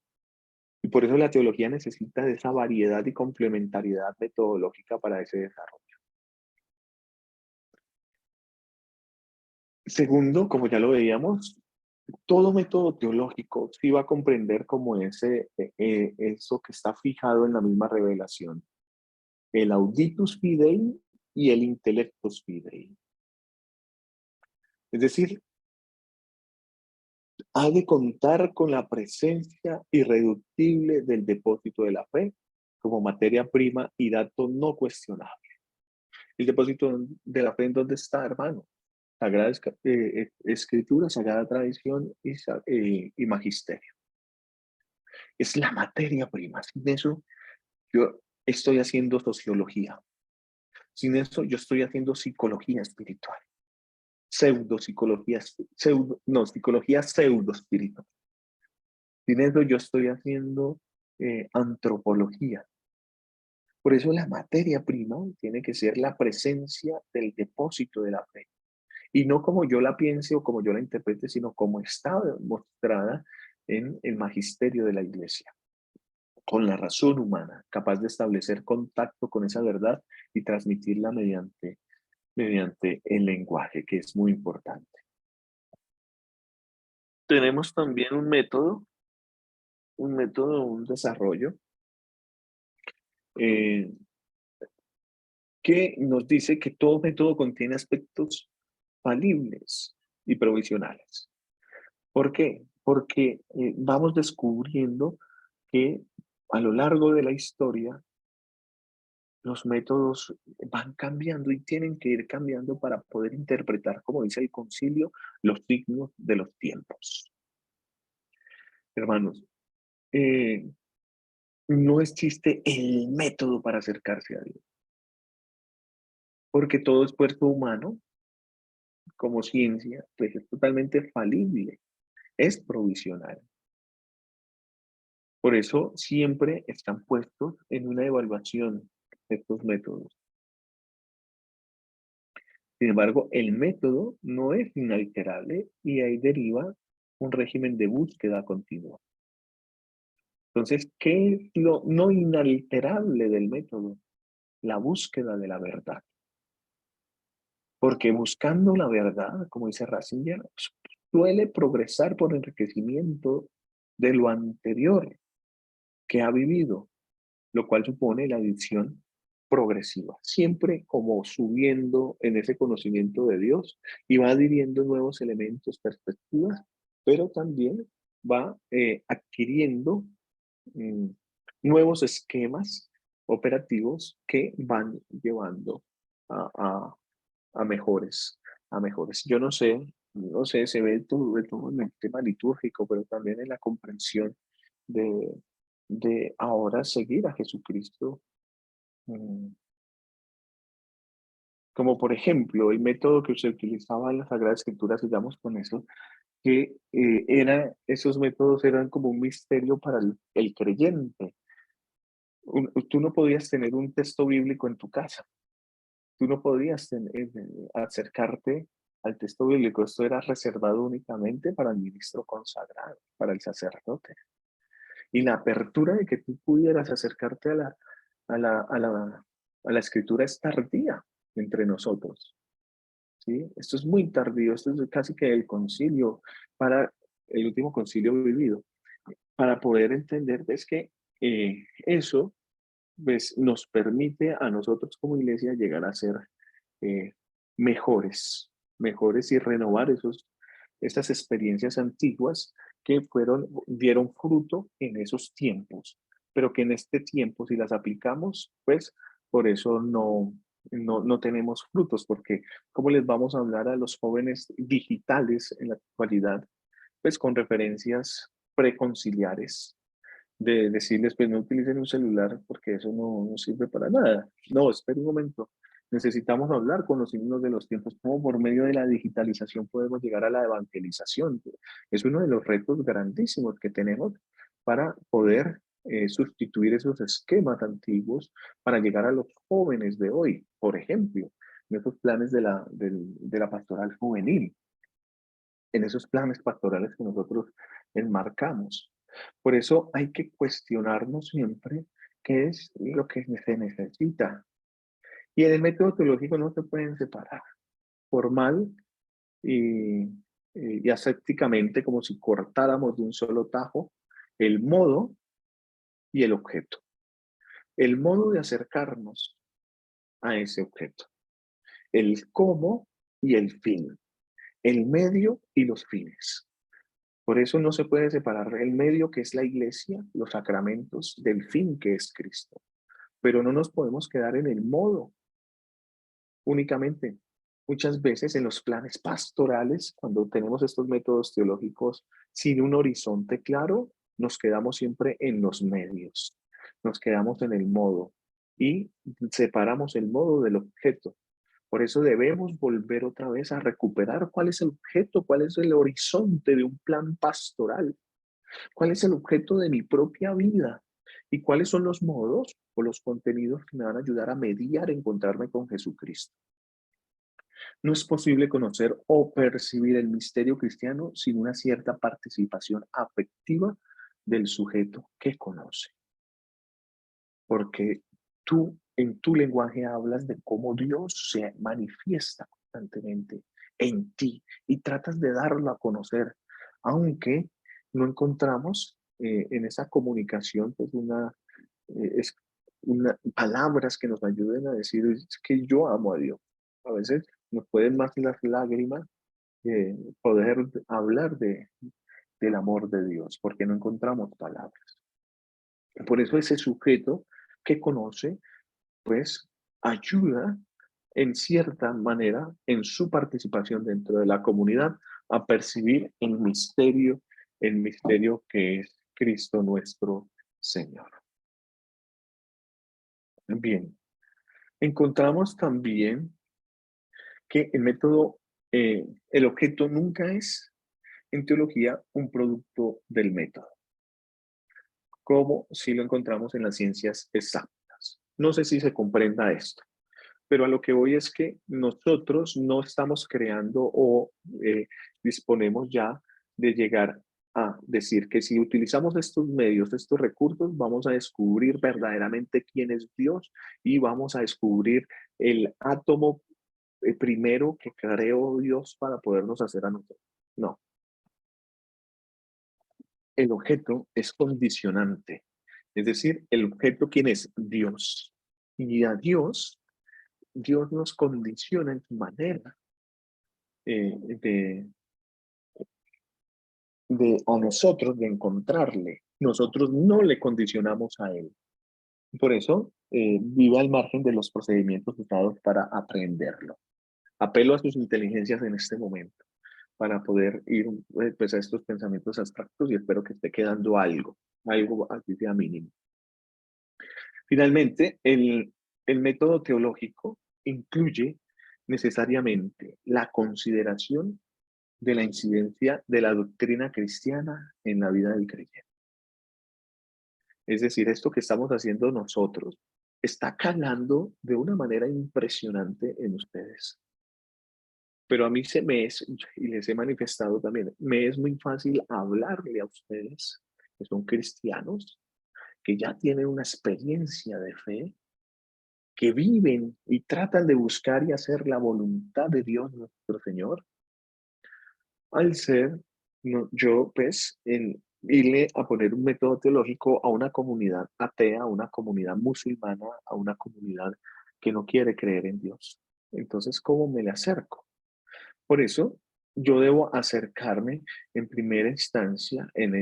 Y por eso la teología necesita de esa variedad y complementariedad metodológica para ese desarrollo. Segundo, como ya lo veíamos, todo método teológico sí va a comprender como eso que está fijado en la misma revelación. El auditus fidei y el intellectus fidei. Es decir, ha de contar con la presencia irreductible del depósito de la fe como materia prima y dato no cuestionable. El depósito de la fe, ¿en dónde está, hermano? Sagrada Escritura, Sagrada Tradición y Magisterio. Es la materia prima. Sin eso, yo estoy haciendo sociología. Sin eso, yo estoy haciendo psicología espiritual. Pseudopsicología, psicología pseudo espiritual. Sin eso, yo estoy haciendo antropología. Por eso la materia prima tiene que ser la presencia del depósito de la fe. Y no como yo la piense o como yo la interprete, sino como está mostrada en el magisterio de la Iglesia, con la razón humana, capaz de establecer contacto con esa verdad y transmitirla mediante el lenguaje, que es muy importante. Tenemos también un desarrollo que nos dice que todo método contiene aspectos falibles y provisionales. ¿Por qué? Porque vamos descubriendo que a lo largo de la historia los métodos van cambiando y tienen que ir cambiando para poder interpretar, como dice el concilio, los signos de los tiempos. Hermanos, no existe el método para acercarse a Dios, porque todo esfuerzo humano, como ciencia, pues es totalmente falible, es provisional. Por eso siempre están puestos en una evaluación estos métodos. Sin embargo, el método no es inalterable y ahí deriva un régimen de búsqueda continua. Entonces, ¿qué es lo no inalterable del método? La búsqueda de la verdad. Porque buscando la verdad, como dice Ratzinger, suele progresar por enriquecimiento de lo anterior que ha vivido, lo cual supone la adición progresiva, siempre como subiendo en ese conocimiento de Dios y va adquiriendo nuevos elementos, perspectivas, pero también va adquiriendo nuevos esquemas operativos que van llevando a, a- a mejores, a mejores. Yo no sé, se ve todo en el tema litúrgico, pero también en la comprensión de, de ahora seguir a Jesucristo. mm, Como por ejemplo, el método que se utilizaba en la Sagrada Escritura, sigamos con eso, que esos métodos eran como un misterio para el creyente. Tú no podías tener un texto bíblico en tu casa. Tú no podías acercarte al texto bíblico. Esto era reservado únicamente para el ministro consagrado, para el sacerdote. Y la apertura de que tú pudieras acercarte a la, a la, a la escritura es tardía entre nosotros. ¿Sí? Esto es muy tardío. Esto es casi que el concilio, para el último concilio vivido, para poder entender, es que eso pues, nos permite a nosotros como iglesia llegar a ser eh, mejores, mejores y renovar estas experiencias antiguas que dieron fruto en esos tiempos, pero que en este tiempo, si las aplicamos, pues por eso no tenemos frutos, porque ¿cómo les vamos a hablar a los jóvenes digitales en la actualidad? Pues con referencias preconciliares, de decirles, pues no utilicen un celular porque eso no sirve para nada. No, espera un momento. Necesitamos hablar con los signos de los tiempos, cómo por medio de la digitalización podemos llegar a la evangelización. Es uno de los retos grandísimos que tenemos para poder sustituir esos esquemas antiguos para llegar a los jóvenes de hoy, por ejemplo, en esos planes de la pastoral juvenil, en esos planes pastorales que nosotros enmarcamos. Por eso hay que cuestionarnos siempre qué es lo que se necesita. Y en el método teológico no se pueden separar formal y asépticamente, como si cortáramos de un solo tajo el modo y el objeto. El modo de acercarnos a ese objeto. El cómo y el fin. El medio y los fines. Por eso no se puede separar el medio, que es la iglesia, los sacramentos, del fin, que es Cristo. Pero no nos podemos quedar en el modo únicamente. Muchas veces en los planes pastorales, cuando tenemos estos métodos teológicos sin un horizonte claro, nos quedamos siempre en los medios. Nos quedamos en el modo y separamos el modo del objeto. Por eso debemos volver otra vez a recuperar cuál es el objeto, cuál es el horizonte de un plan pastoral, cuál es el objeto de mi propia vida y cuáles son los modos o los contenidos que me van a ayudar a mediar, encontrarme con Jesucristo. No es posible conocer o percibir el misterio cristiano sin una cierta participación afectiva del sujeto que conoce. Porque tú en tu lenguaje hablas de cómo Dios se manifiesta constantemente en ti y tratas de darlo a conocer, aunque no encontramos en esa comunicación pues palabras que nos ayuden a decir es que yo amo a Dios. A veces nos pueden más las lágrimas poder hablar del amor de Dios, porque no encontramos palabras. Por eso ese sujeto que conoce, pues ayuda en cierta manera en su participación dentro de la comunidad a percibir el misterio que es Cristo nuestro Señor. Bien, encontramos también que el método, el objeto nunca es, en teología, un producto del método, como si lo encontramos en las ciencias exactas. No sé si se comprenda esto, pero a lo que voy es que nosotros no estamos creando o disponemos ya de llegar a decir que si utilizamos estos medios, estos recursos, vamos a descubrir verdaderamente quién es Dios y vamos a descubrir el átomo primero que creó Dios para podernos hacer a nosotros. No, el objeto es condicionante, es decir, el objeto, ¿quién es? Dios. Y a Dios, Dios nos condiciona en su manera eh, de, a nosotros de encontrarle. Nosotros no le condicionamos a él. Por eso, vive al margen de los procedimientos usados para aprenderlo. Apelo a sus inteligencias en este momento para poder ir pues, a estos pensamientos abstractos y espero que esté quedando algo así sea mínimo. Finalmente, el método teológico incluye necesariamente la consideración de la incidencia de la doctrina cristiana en la vida del creyente. Es decir, esto que estamos haciendo nosotros está calando de una manera impresionante en ustedes. Pero a mí se me es, y les he manifestado también, me es muy fácil hablarle a ustedes que son cristianos, que ya tienen una experiencia de fe, que viven y tratan de buscar y hacer la voluntad de Dios nuestro Señor, al ser yo, pues, en irle a poner un método teológico a una comunidad atea, a una comunidad musulmana, a una comunidad que no quiere creer en Dios. Entonces, ¿cómo me le acerco? Por eso, yo debo acercarme en primera instancia en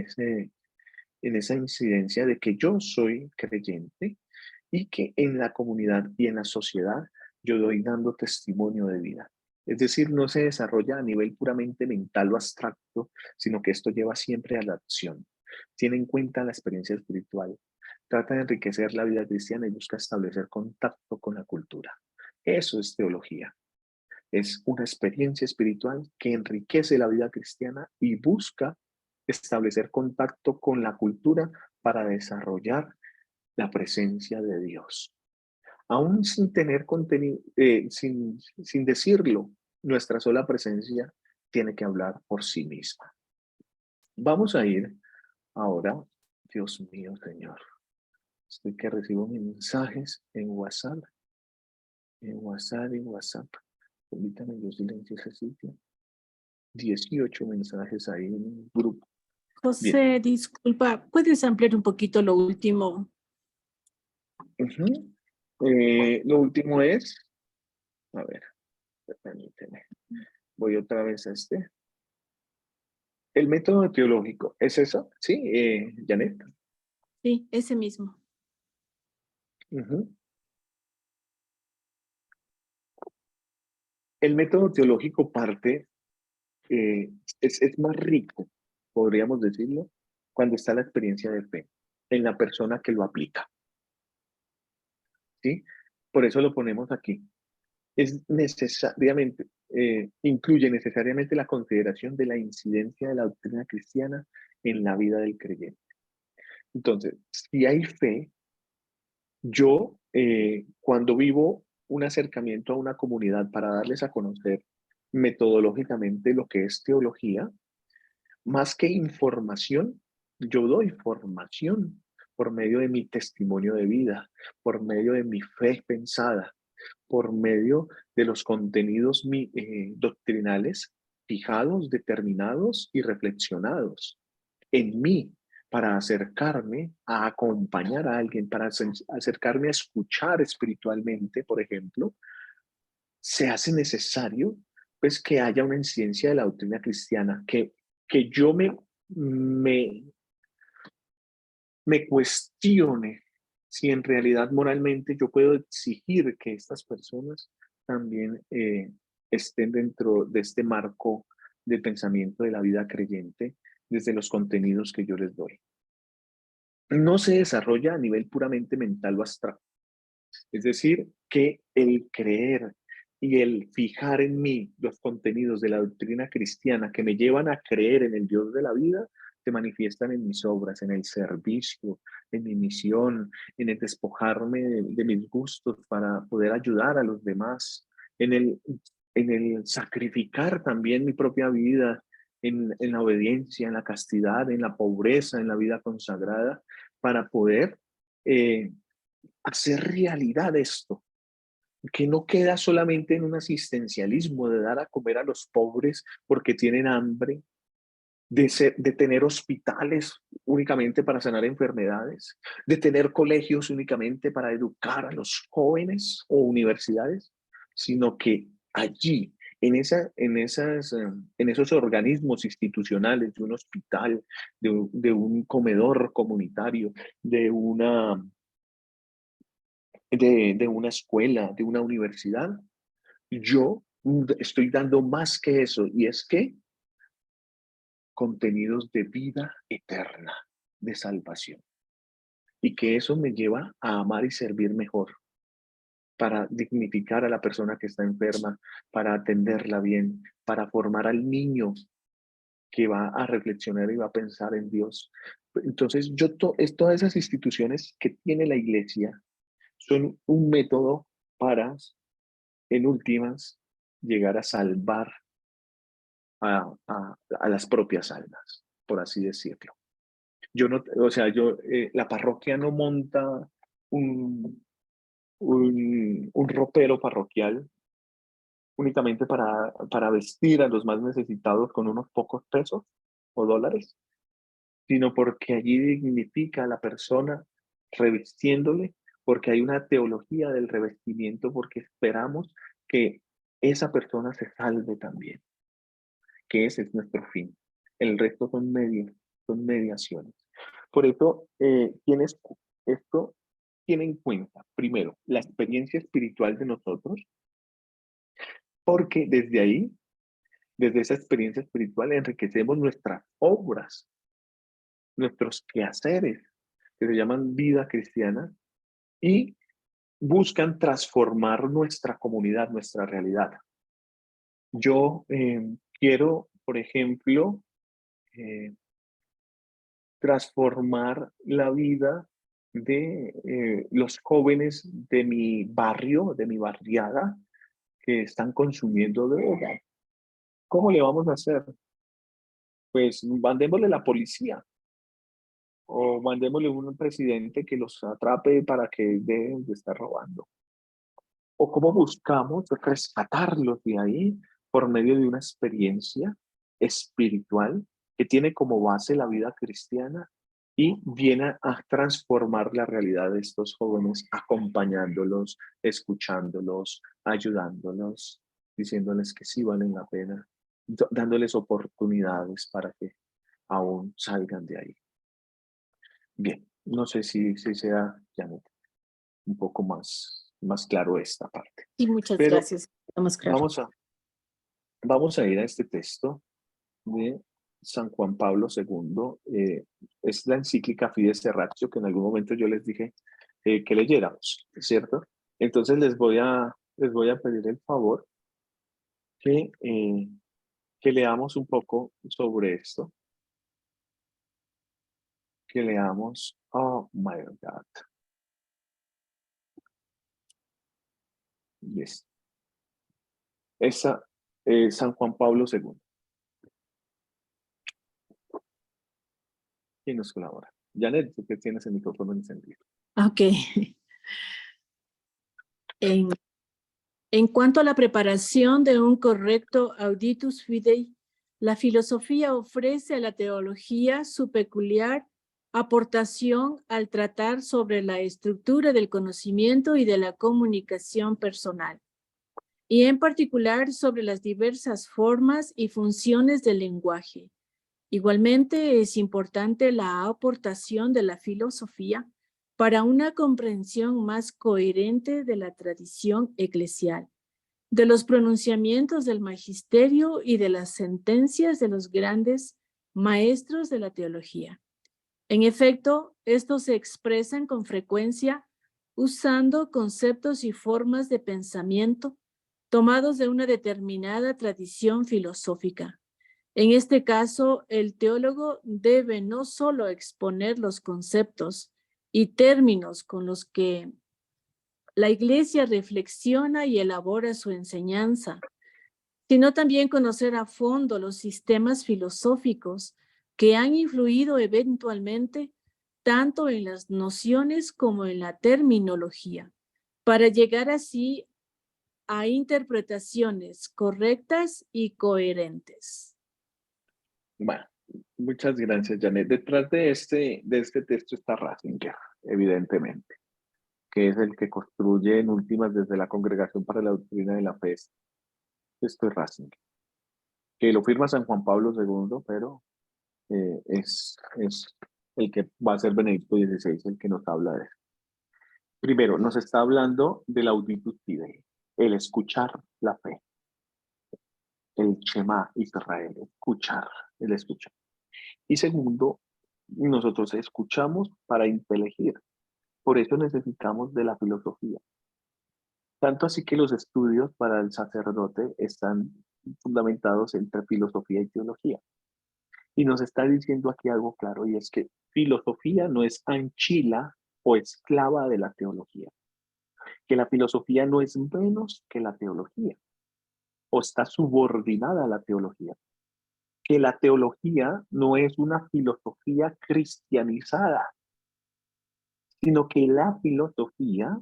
esa incidencia de que yo soy creyente y que en la comunidad y en la sociedad yo doy dando testimonio de vida. Es decir, no se desarrolla a nivel puramente mental o abstracto, sino que esto lleva siempre a la acción. Tiene en cuenta la experiencia espiritual, trata de enriquecer la vida cristiana y busca establecer contacto con la cultura. Eso es teología. Es una experiencia espiritual que enriquece la vida cristiana y busca establecer contacto con la cultura para desarrollar la presencia de Dios. Aún sin tener contenido, sin decirlo, nuestra sola presencia tiene que hablar por sí misma. Vamos a ir ahora, Dios mío, Señor. Estoy que recibo mensajes en WhatsApp. En WhatsApp. Permítame, yo silencio ese sitio. 18 mensajes ahí en un grupo. José, Bien. disculpa, ¿puedes ampliar un poquito lo último? Lo último es, a ver, permíteme. Voy otra vez a este. El método teológico, ¿es eso? Sí, Janet. Sí, ese mismo. El método teológico parte, es más rico, podríamos decirlo, cuando está la experiencia de fe en la persona que lo aplica. ¿Sí? Por eso lo ponemos aquí. Es necesariamente, incluye necesariamente la consideración de la incidencia de la doctrina cristiana en la vida del creyente. Entonces, si hay fe, yo cuando vivo un acercamiento a una comunidad para darles a conocer metodológicamente lo que es teología, más que información, yo doy formación por medio de mi testimonio de vida, por medio de mi fe pensada, por medio de los contenidos doctrinales fijados, determinados y reflexionados en mí para acercarme a acompañar a alguien, para acercarme a escuchar espiritualmente, por ejemplo, se hace necesario pues que haya una incidencia de la doctrina cristiana, que yo me cuestione si en realidad moralmente yo puedo exigir que estas personas también estén dentro de este marco de pensamiento de la vida creyente desde los contenidos que yo les doy. No se desarrolla a nivel puramente mental o abstracto, Es decir, que el creer y el fijar en mí los contenidos de la doctrina cristiana que me llevan a creer en el Dios de la vida, se manifiestan en mis obras, en el servicio, en mi misión, en el despojarme de mis gustos para poder ayudar a los demás, en el sacrificar también mi propia vida, en la obediencia, en la castidad, en la pobreza, en la vida consagrada, para poder hacer realidad esto, que no queda solamente en un asistencialismo de dar a comer a los pobres porque tienen hambre, de tener hospitales únicamente para sanar enfermedades, de tener colegios únicamente para educar a los jóvenes o universidades, sino que allí, en esos organismos institucionales de un hospital, de un comedor comunitario, de una escuela, de una universidad, yo estoy dando más que eso, y es que contenidos de vida eterna, de salvación. Y que eso me lleva a amar y servir mejor, para dignificar a la persona que está enferma, para atenderla bien, para formar al niño que va a reflexionar y va a pensar en Dios. Entonces, todas esas instituciones que tiene la iglesia son un método para, en últimas, llegar a salvar a las propias almas, por así decirlo. Yo no, o sea, la parroquia no monta un ropero parroquial únicamente para vestir a los más necesitados con unos pocos pesos o dólares, sino porque allí dignifica a la persona revestiéndole, porque hay una teología del revestimiento, porque esperamos que esa persona se salve también, que ese es nuestro fin. El resto son mediaciones. Por eso, esto tiene en cuenta, primero, la experiencia espiritual de nosotros, porque desde ahí, desde esa experiencia espiritual, enriquecemos nuestras obras, nuestros quehaceres, que se llaman vida cristiana, y buscan transformar nuestra comunidad, nuestra realidad. Yo quiero, por ejemplo, transformar la vida de los jóvenes de mi barrio, de mi barriada, que están consumiendo droga. ¿Cómo le vamos a hacer? Pues mandémosle la policía o mandémosle un presidente que los atrape para que dejen de estar robando. O cómo buscamos rescatarlos de ahí por medio de una experiencia espiritual que tiene como base la vida cristiana y viene a transformar la realidad de estos jóvenes, acompañándolos, escuchándolos, ayudándolos, diciéndoles que sí valen la pena, dándoles oportunidades para que aún salgan de ahí. Bien, no sé si sea, Janet, un poco más claro esta parte. Sí, muchas Pero gracias. Estamos claros. vamos a ir a este texto de San Juan Pablo II. Es la encíclica Fides Terratio, que en algún momento yo les dije que leyéramos, ¿cierto? Entonces les voy a pedir el favor que leamos un poco sobre esto. Que leamos, oh my God. Yes. San Juan Pablo II. ¿Quién nos colabora? Janet, tú que tienes el micrófono encendido. Ok. En cuanto a la preparación de un correcto auditus fidei, la filosofía ofrece a la teología su peculiar aportación al tratar sobre la estructura del conocimiento y de la comunicación personal, y en particular sobre las diversas formas y funciones del lenguaje. Igualmente es importante la aportación de la filosofía para una comprensión más coherente de la tradición eclesial, de los pronunciamientos del magisterio y de las sentencias de los grandes maestros de la teología. En efecto, estos se expresan con frecuencia usando conceptos y formas de pensamiento tomados de una determinada tradición filosófica. En este caso, el teólogo debe no solo exponer los conceptos y términos con los que la Iglesia reflexiona y elabora su enseñanza, sino también conocer a fondo los sistemas filosóficos que han influido eventualmente tanto en las nociones como en la terminología, para llegar así a interpretaciones correctas y coherentes. Bueno, muchas gracias, Janet. Detrás de este texto está Ratzinger, evidentemente, que es el que construye en últimas desde la Congregación para la Doctrina de la Fe. Esto es Ratzinger, que lo firma San Juan Pablo II, pero es el que va a ser Benedicto XVI el que nos habla de eso. Primero, nos está hablando del auditus fidei, el escuchar la fe. El Shema Israel, escuchar, el escuchar. Y segundo, nosotros escuchamos para inteligir. Por eso necesitamos de la filosofía. Tanto así que los estudios para el sacerdote están fundamentados entre filosofía y teología. Y nos está diciendo aquí algo claro, y es que filosofía no es anchila o esclava de la teología. Que la filosofía no es menos que la teología, o está subordinada a la teología. Que la teología no es una filosofía cristianizada, sino que la filosofía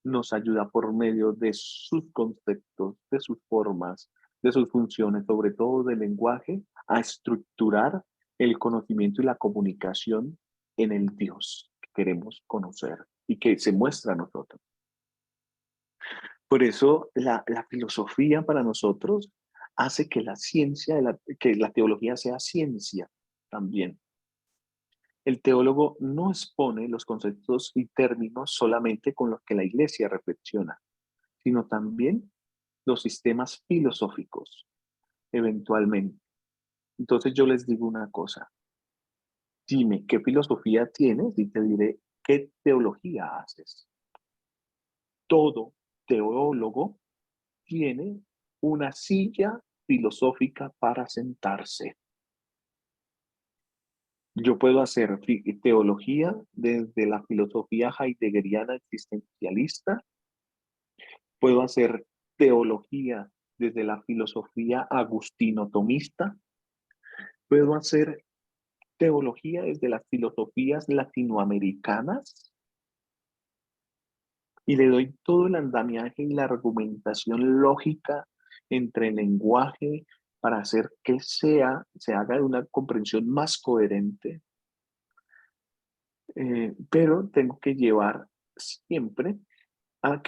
nos ayuda por medio de sus conceptos, de sus formas, de sus funciones, sobre todo del lenguaje, a estructurar el conocimiento y la comunicación en el Dios que queremos conocer y que se muestra a nosotros. Por eso la filosofía para nosotros hace que la ciencia, que la teología sea ciencia también. El teólogo no expone los conceptos y términos solamente con los que la Iglesia reflexiona, sino también los sistemas filosóficos, eventualmente. Entonces yo les digo una cosa. Dime qué filosofía tienes y te diré qué teología haces. Todo teólogo tiene una silla filosófica para sentarse. Yo puedo hacer teología desde la filosofía heideggeriana existencialista, puedo hacer teología desde la filosofía agustino-tomista, puedo hacer teología desde las filosofías latinoamericanas y le doy todo el andamiaje y la argumentación lógica entre el lenguaje para hacer que se haga de una comprensión más coherente. Pero tengo que llevar siempre a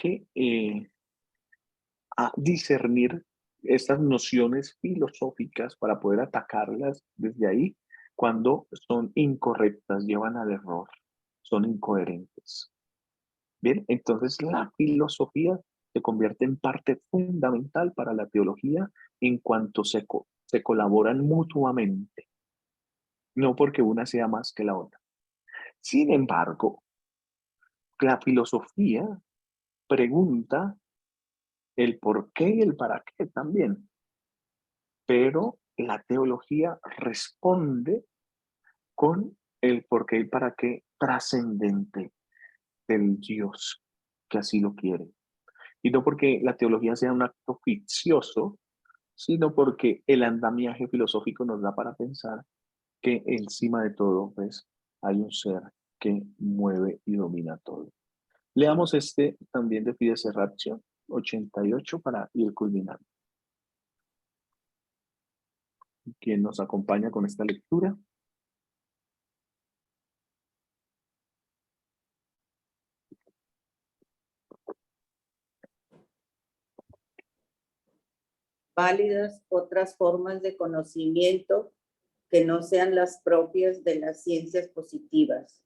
a discernir estas nociones filosóficas para poder atacarlas desde ahí cuando son incorrectas, llevan al error, son incoherentes. Bien, entonces la filosofía se convierte en parte fundamental para la teología en cuanto se colaboran mutuamente, no porque una sea más que la otra. Sin embargo, la filosofía pregunta el por qué y el para qué también, pero la teología responde con el por qué y para qué trascendente del Dios que así lo quiere. Y no porque la teología sea un acto ficcioso, sino porque el andamiaje filosófico nos da para pensar que encima de todo, pues, hay un ser que mueve y domina todo. Leamos este también de Fides et Ratio 88 para ir culminando. ¿Quién nos acompaña con esta lectura? Válidas otras formas de conocimiento que no sean las propias de las ciencias positivas,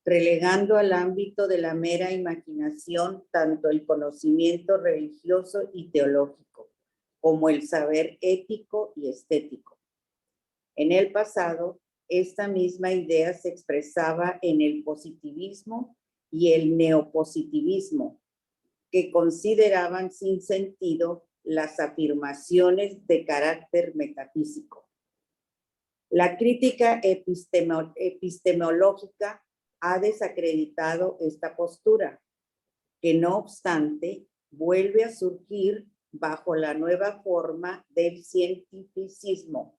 relegando al ámbito de la mera imaginación tanto el conocimiento religioso y teológico, como el saber ético y estético. En el pasado, esta misma idea se expresaba en el positivismo y el neopositivismo, que consideraban sin sentido las afirmaciones de carácter metafísico. La crítica epistemológica ha desacreditado esta postura, que no obstante vuelve a surgir bajo la nueva forma del cientificismo.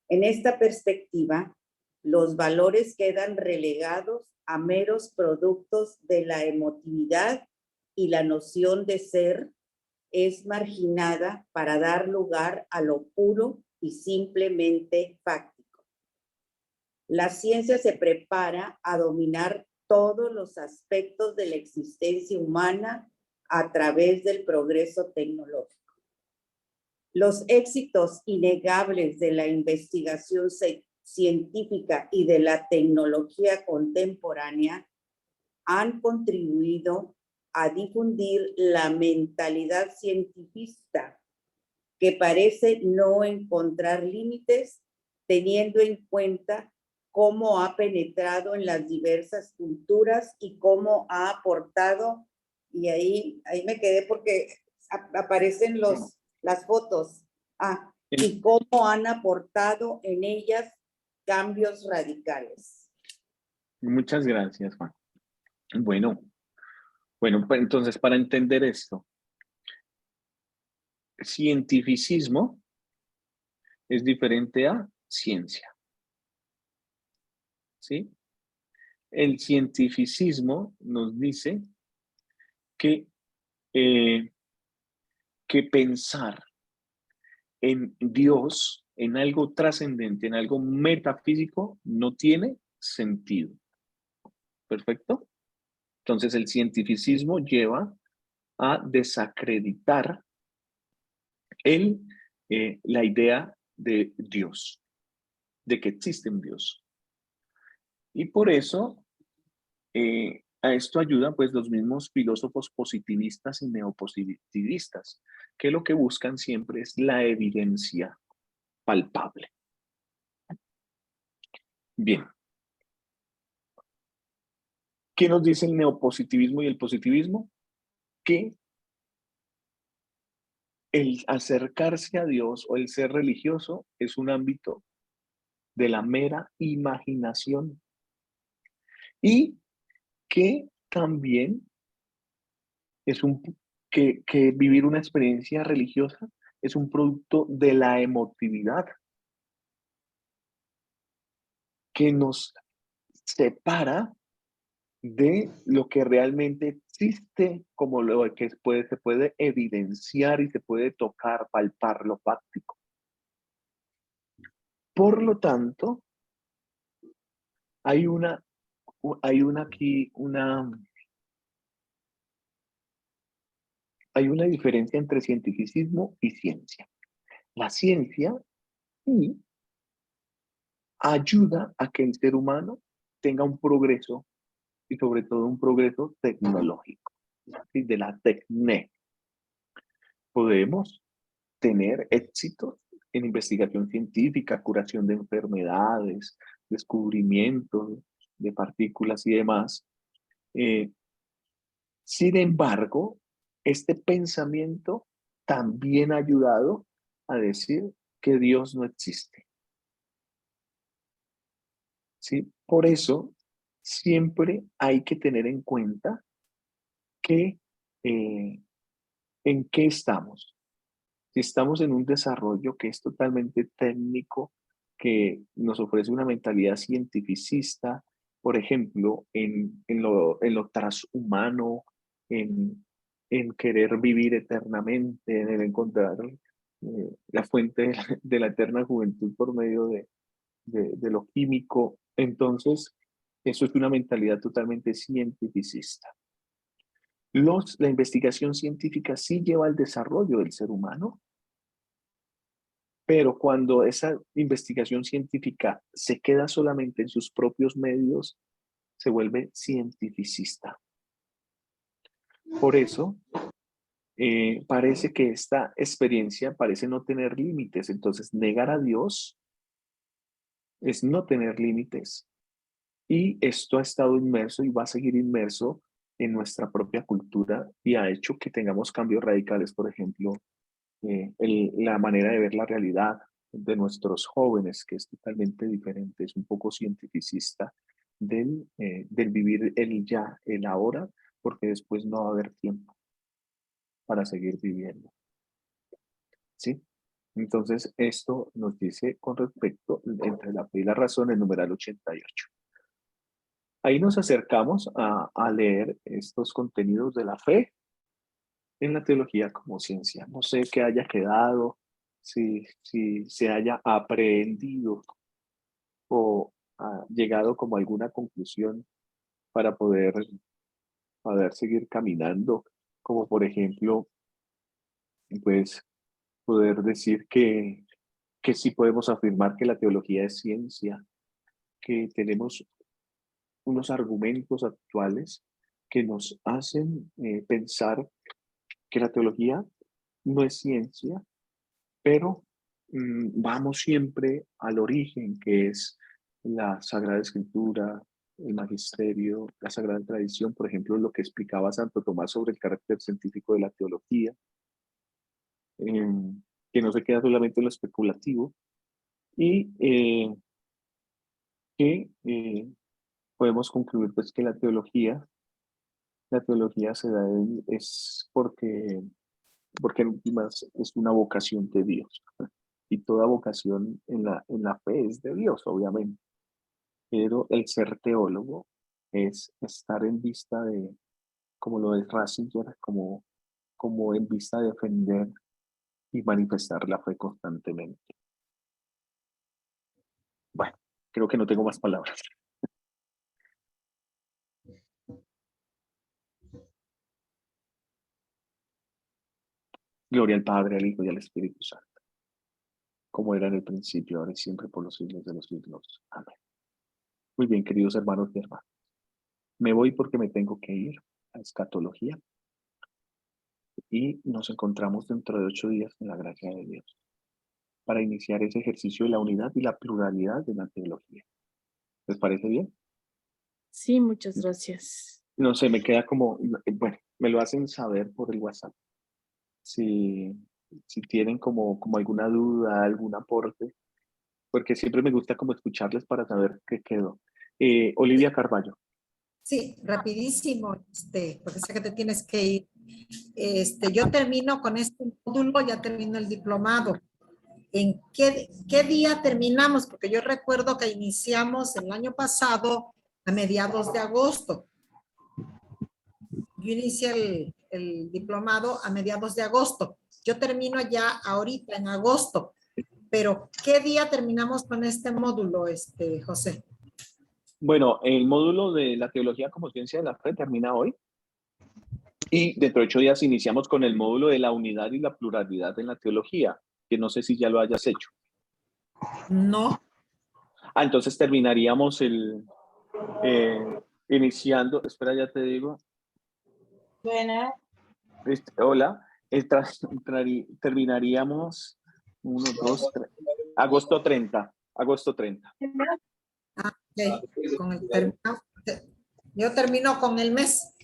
En esta perspectiva, los valores quedan relegados a meros productos de la emotividad y la noción de ser es marginada para dar lugar a lo puro y simplemente fáctico. La ciencia se prepara a dominar todos los aspectos de la existencia humana a través del progreso tecnológico. Los éxitos innegables de la investigación científica y de la tecnología contemporánea han contribuido a difundir la mentalidad cientifista, que parece no encontrar límites, teniendo en cuenta cómo ha penetrado en las diversas culturas y cómo ha aportado, y ahí me quedé porque aparecen las fotos, y cómo han aportado en ellas cambios radicales. Muchas gracias, Juan. Bueno, pues entonces para entender esto, cientificismo es diferente a ciencia, ¿sí? El cientificismo nos dice que pensar en Dios, en algo trascendente, en algo metafísico, no tiene sentido. ¿Perfecto? Entonces el cientificismo lleva a desacreditar la idea de Dios, de que existe un Dios. Y por eso a esto ayudan pues los mismos filósofos positivistas y neopositivistas, que lo que buscan siempre es la evidencia palpable. Bien. ¿Qué nos dice el neopositivismo y el positivismo? Que el acercarse a Dios o el ser religioso es un ámbito de la mera imaginación y que también es que vivir una experiencia religiosa es un producto de la emotividad que nos separa de lo que realmente existe, como lo que se puede evidenciar y se puede tocar, palpar, lo fáctico. Por lo tanto, hay una diferencia entre cientificismo y ciencia. La ciencia sí ayuda a que el ser humano tenga un progreso y sobre todo un progreso tecnológico, ¿sí? De la tecné. Podemos tener éxitos en investigación científica, curación de enfermedades, descubrimientos de partículas y demás. Sin embargo, este pensamiento también ha ayudado a decir que Dios no existe. ¿Sí? Por eso, siempre hay que tener en cuenta que en qué estamos. Si estamos en un desarrollo que es totalmente técnico, que nos ofrece una mentalidad cientificista, por ejemplo, en lo transhumano, en querer vivir eternamente, en el encontrar la fuente de la eterna juventud por medio de lo químico, entonces eso es una mentalidad totalmente cientificista. La investigación científica sí lleva al desarrollo del ser humano, pero cuando esa investigación científica se queda solamente en sus propios medios, se vuelve cientificista. Por eso, parece que esta experiencia parece no tener límites. Entonces, negar a Dios es no tener límites Y esto ha estado inmerso y va a seguir inmerso en nuestra propia cultura y ha hecho que tengamos cambios radicales, por ejemplo, la manera de ver la realidad de nuestros jóvenes, que es totalmente diferente, es un poco cientificista del vivir el ya, el ahora, porque después no va a haber tiempo para seguir viviendo. ¿Sí? Entonces, esto nos dice con respecto entre la fe y la razón, el numeral 88. Ahí nos acercamos a leer estos contenidos de la fe en la teología como ciencia. No sé qué haya quedado, si se haya aprehendido o llegado como a alguna conclusión para poder seguir caminando, como por ejemplo, pues poder decir que sí podemos afirmar que la teología es ciencia, que tenemos unos argumentos actuales que nos hacen pensar que la teología no es ciencia, pero vamos siempre al origen, que es la Sagrada Escritura, el magisterio, la Sagrada Tradición, por ejemplo, lo que explicaba Santo Tomás sobre el carácter científico de la teología, que no se queda solamente en lo especulativo, y que podemos concluir pues que la teología se da es porque en últimas es una vocación de Dios. Y toda vocación en la fe es de Dios, obviamente. Pero el ser teólogo es estar en vista de, como lo es Ratzinger, como en vista de defender y manifestar la fe constantemente. Bueno, creo que no tengo más palabras. Gloria al Padre, al Hijo y al Espíritu Santo, como era en el principio, ahora y siempre, por los siglos de los siglos. Amén. Muy bien, queridos hermanos y hermanas. Me voy porque me tengo que ir a escatología y nos encontramos dentro de 8 días en la gracia de Dios para iniciar ese ejercicio de la unidad y la pluralidad de la teología. ¿Les parece bien? Sí, muchas gracias. No sé, me queda como, bueno, me lo hacen saber por el WhatsApp. Si tienen como alguna duda, algún aporte, porque siempre me gusta como escucharles para saber qué quedó. Olivia Carballo. Sí, rapidísimo, porque sé que te tienes que ir. Yo termino con este módulo, ya termino el diplomado. ¿En qué día terminamos? Porque yo recuerdo que iniciamos el año pasado a mediados de agosto. Yo inicié el diplomado a mediados de agosto. Yo termino ya ahorita en agosto. Pero, ¿qué día terminamos con este módulo, José? Bueno, el módulo de la teología como ciencia de la fe termina hoy. Y dentro de 8 días iniciamos con el módulo de la unidad y la pluralidad en la teología, que no sé si ya lo hayas hecho. No. Entonces terminaríamos iniciando, espera, ya te digo. Buena. Hola, terminaríamos 1, 2, 3, agosto 30. Okay. Yo termino con el mes.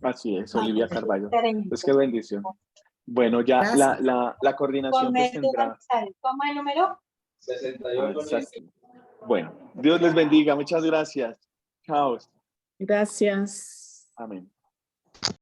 Así es, Olivia Carballo. 30. Pues qué bendición. Bueno, ya la coordinación pues tendrá. ¿Cómo es el número? 68. Bueno, Dios les bendiga. Muchas gracias. Chao. Gracias. Amén.